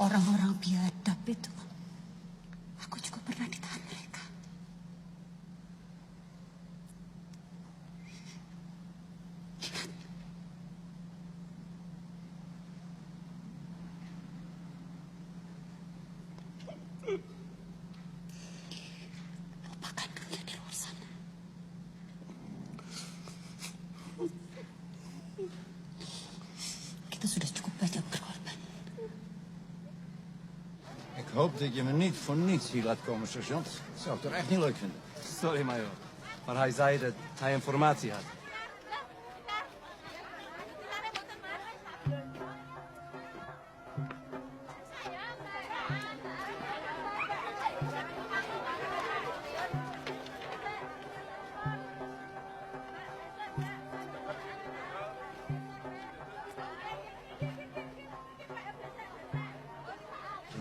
Orang-orang biadab itu, aku juga pernah ditahan mereka. Lupakan dunia di luar sana. Kita sudah cukup banyak berkorban. Ik hoop dat je me niet voor niets hier laat komen, sergeant. Dat zou ik toch echt niet leuk vinden. Sorry, major. Maar hij zei dat hij informatie had.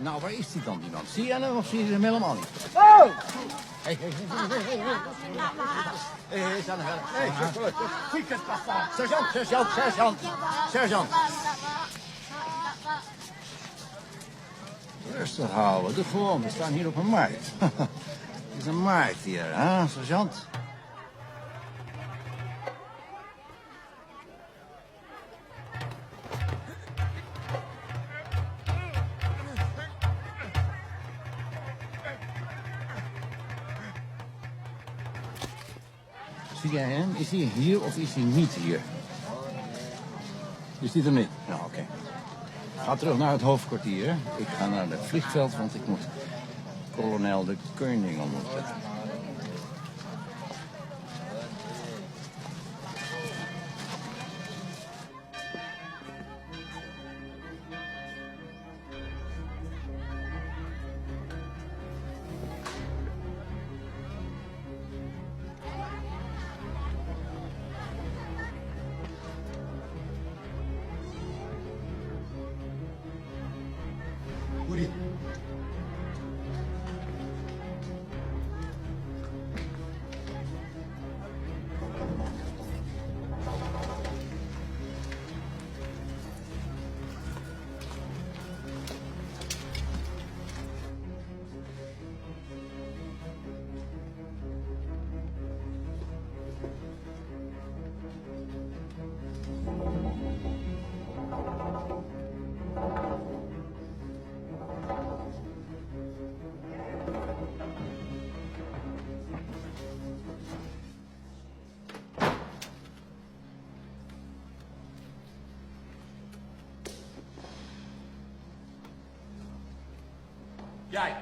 Nou, waar is die dan, die man? Zie je hem of zie je hem helemaal niet? Oh! Hey. Hey, sta nou. Sergeant. Rustig houden, doe gewoon. We staan hier op een markt. Het is een markt hier, hè, sergeant? Zie jij hem? Is hij hier of is hij niet hier? Is hij er niet? Nou, oké. Ga terug naar het hoofdkwartier. Ik ga naar het vliegveld, want ik moet kolonel de Koning ontmoeten. dijk.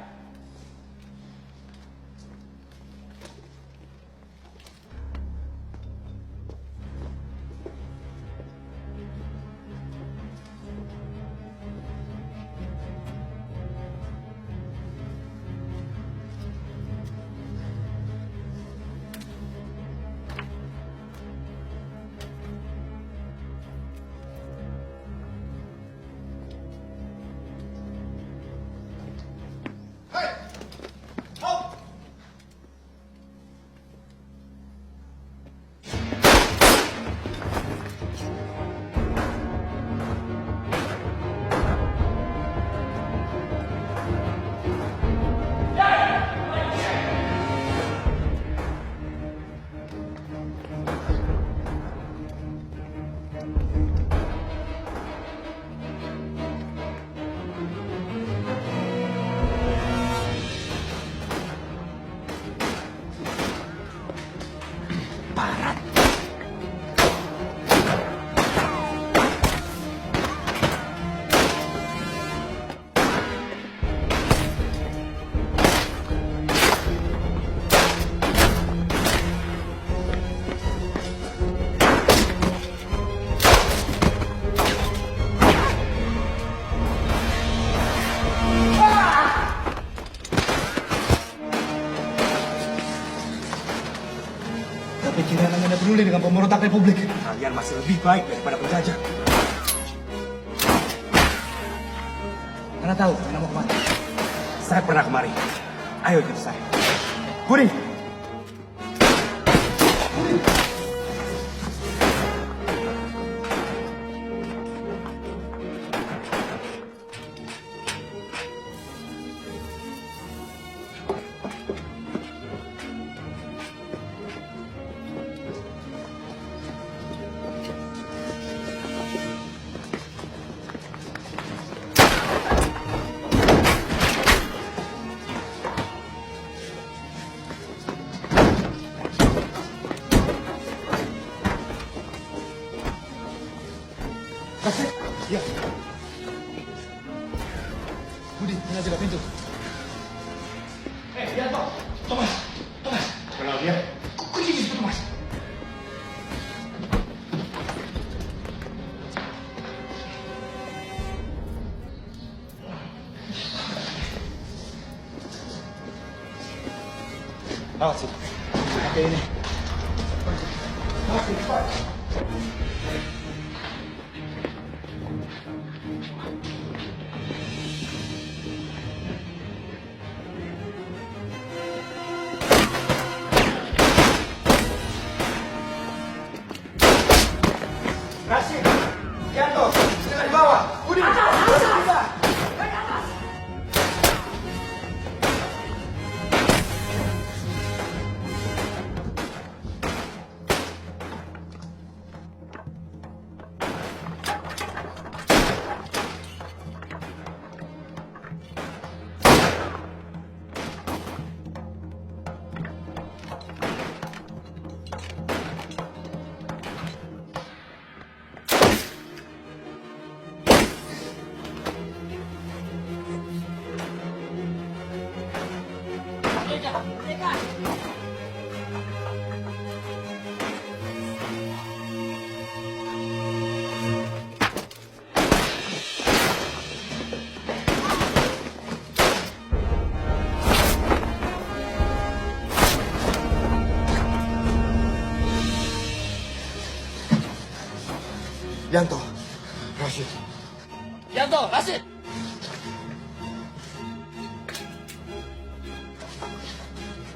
Pikiran Anda tidak peduli dengan pemberontak Republik. Kalian masih lebih baik daripada penjajah. Anda tahu Anda mau kemana? Saya pernah kemari. Ayo ikut saya. Budi! Ya. Budi, mana jaga pintu? Lihat Pak. Thomas. Kenal dia? Kunci di situ, Thomas. Lewat sini. Pakai ini. Lewat sini, cepat. Rashid, Yanto, jangan di bawah. Budi, bisa. Yanto, Rashid. Yanto, Rashid.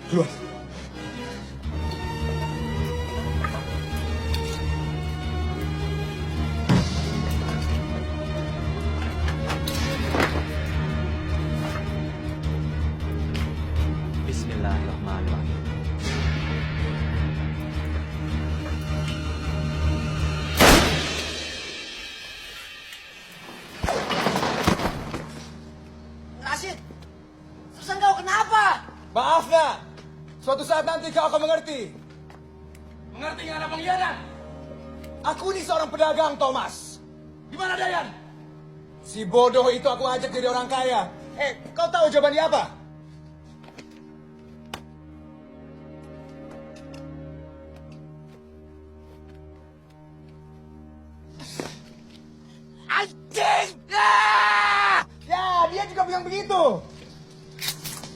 Keluar. Bismillahirrahmanirrahim. Rashid, Susan kau kenapa? Maaf nak, suatu saat nanti kau akan mengerti. Mengerti nggak ada pengkhianat? Aku ini seorang pedagang, Thomas. Di mana Dayan? Si bodoh itu aku ajak jadi orang kaya. Kau tahu jawabannya apa? Anjing! Ya, dia juga bilang begitu.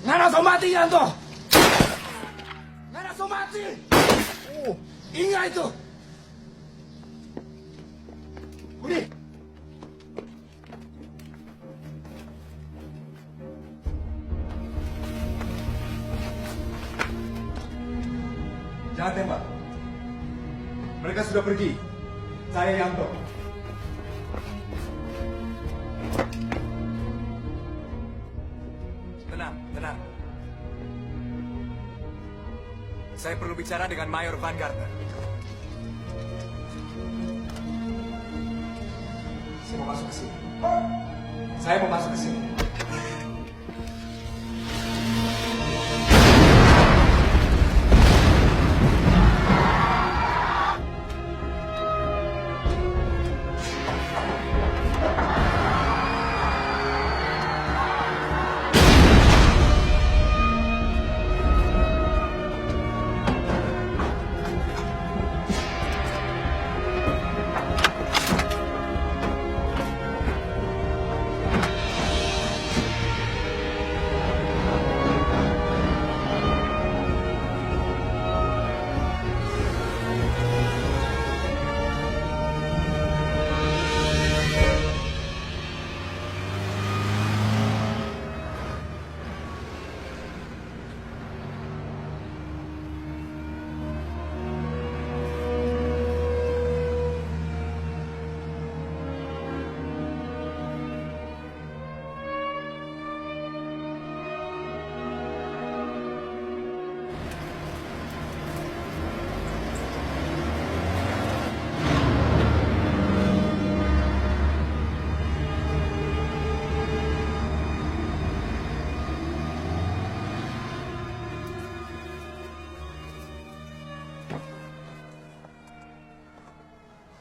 Nana so mati, Yanto. Nana so mati. Ingat itu. Budi. Jangan tembak. Mereka sudah pergi. Saya Yanto. Tenang. Saya perlu bicara dengan Mayor Van Gardner. Saya mau masuk ke sini.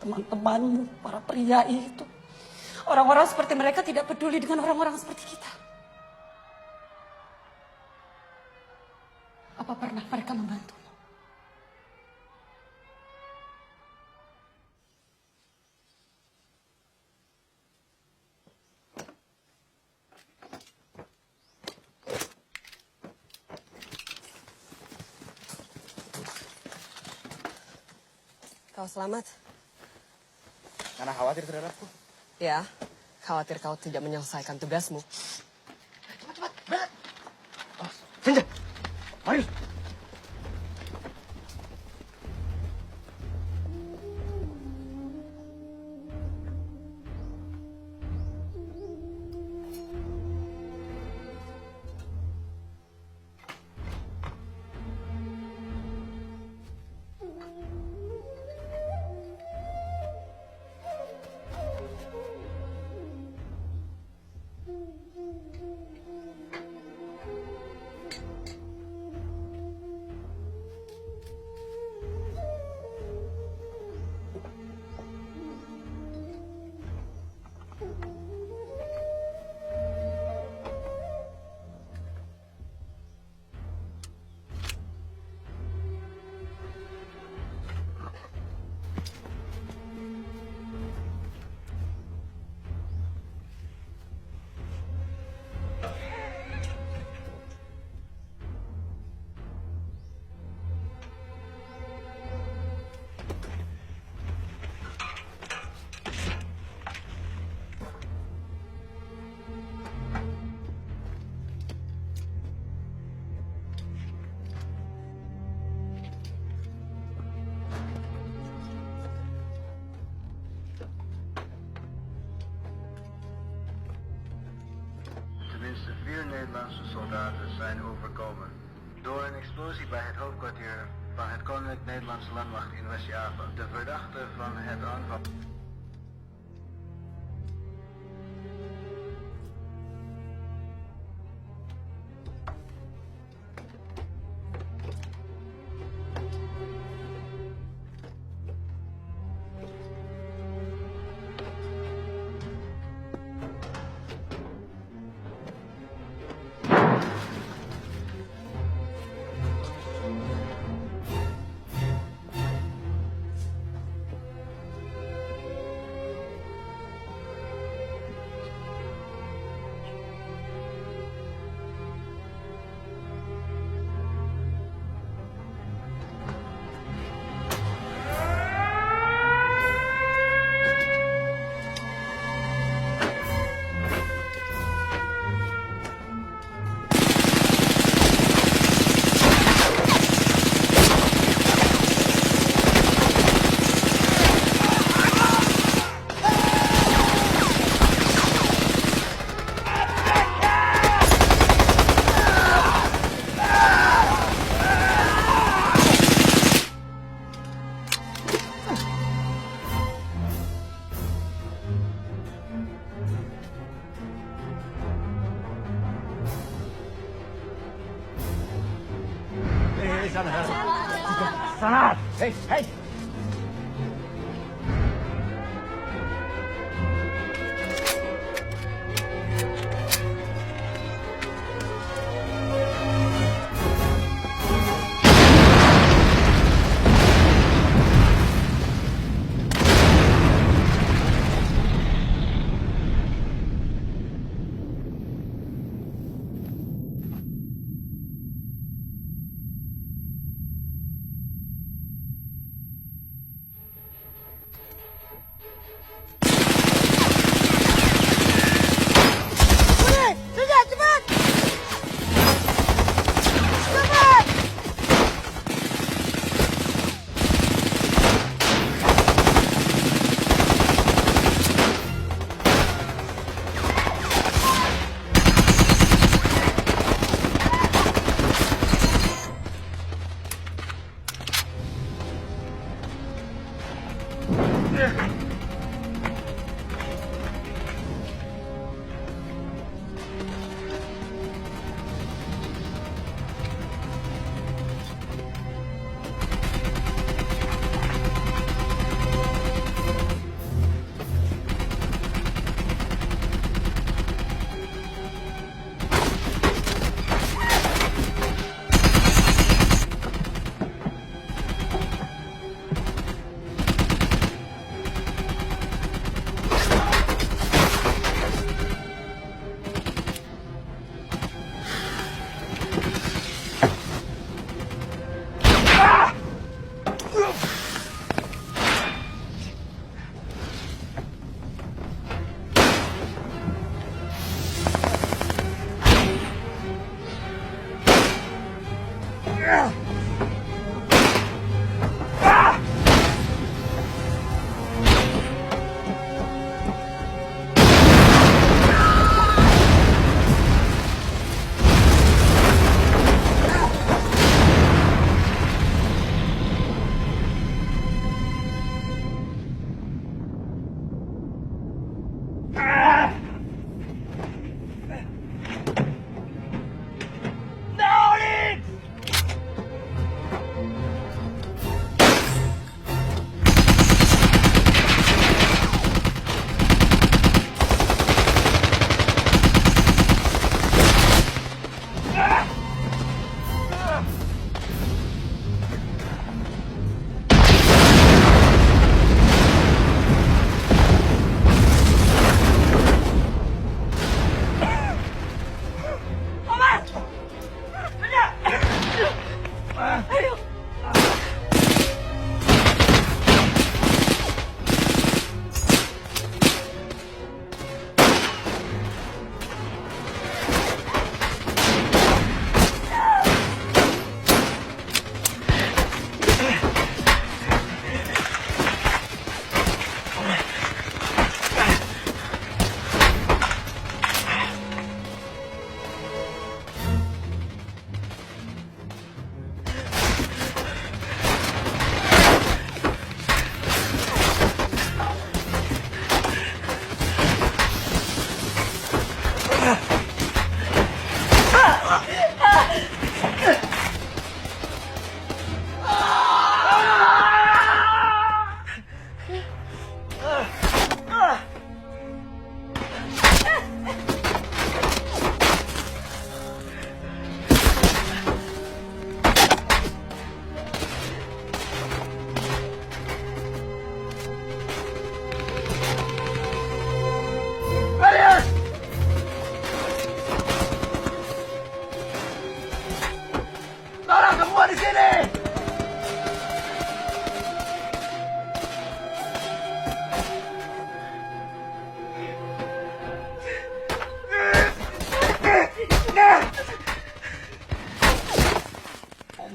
Teman-temanmu, para pria itu. Orang-orang seperti mereka tidak peduli dengan orang-orang seperti kita. Apa pernah mereka membantumu? Kau selamat? Karena khawatir terhadapku. Ya, khawatir kau tidak menyelesaikan tugasmu. Cepat, berat. Senja, Marius. Tenminste 4 Nederlandse soldaten zijn overkomen door een explosie bij het hoofdkwartier van het Koninklijk Nederlandse Landmacht in West-Java. De verdachte van het aanval... sana. Sana. Hei, hei.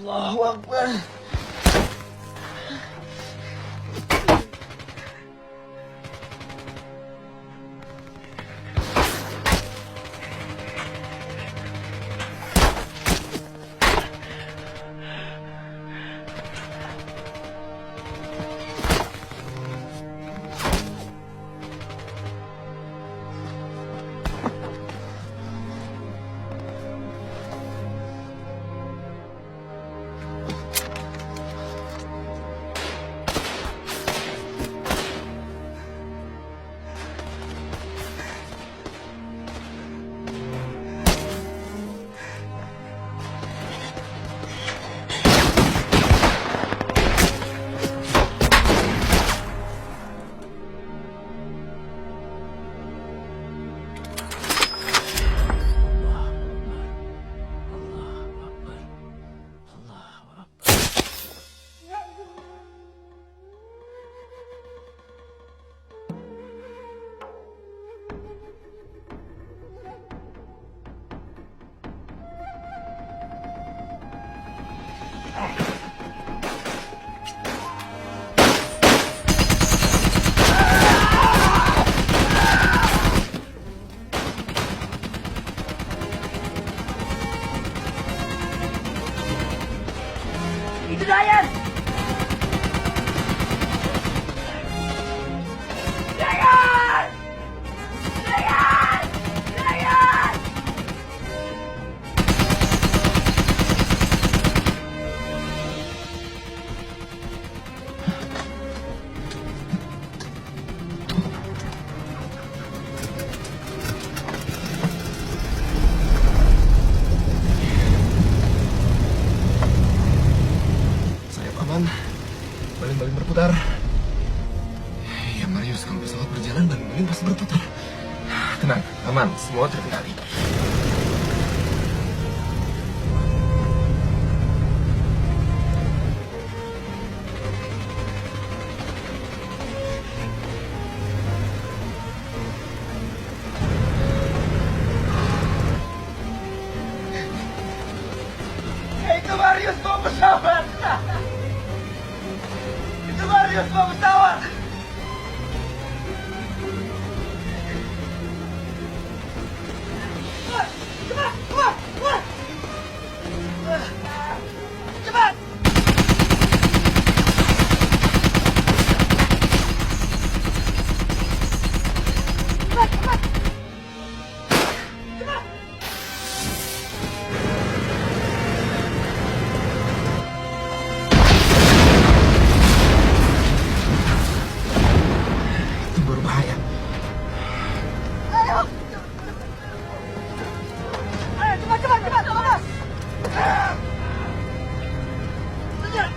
Allahu Akbar. Itu Dayan! Dayan! Dayan! Dayan! Sayap aman. Baling-baling berputar. Ya Marius, kalau pesawat berjalan, baling-baling pasti berputar. Tenang, aman. Semua terkendali. Itu Marius bawa pesawat! Itu Marius bawa pesawat! Cepat! Cepat! Cepat! Itu berbahaya. Ayo! Ayo, cepat, Thomas! Senyap!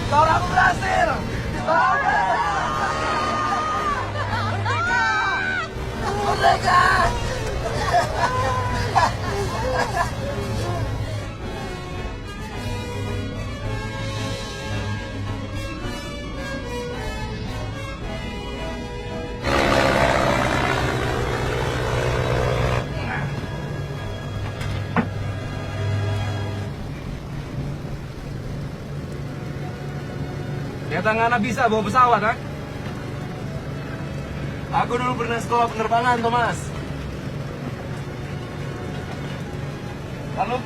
Tolong aku berhasil! Merdeka! Ternyata Ngana bisa bawa pesawat, ha? Aku dulu pernah sekolah penerbangan, Thomas. Lalu?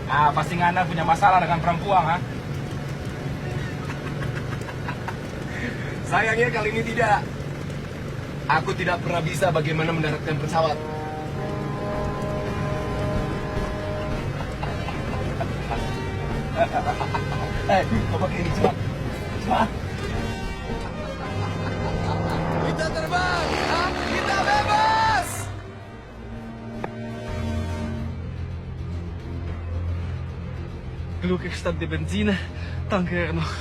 Ah, pasti Ngana punya masalah dengan perempuan, ha? Sayangnya kali ini tidak. Aku tidak pernah bisa bagaimana mendaratkan pesawat. Kau pakai ini, cepat. Cepat. Kita terbang. Kita bebas. Gelukkig staat de benzine. Dank er nog.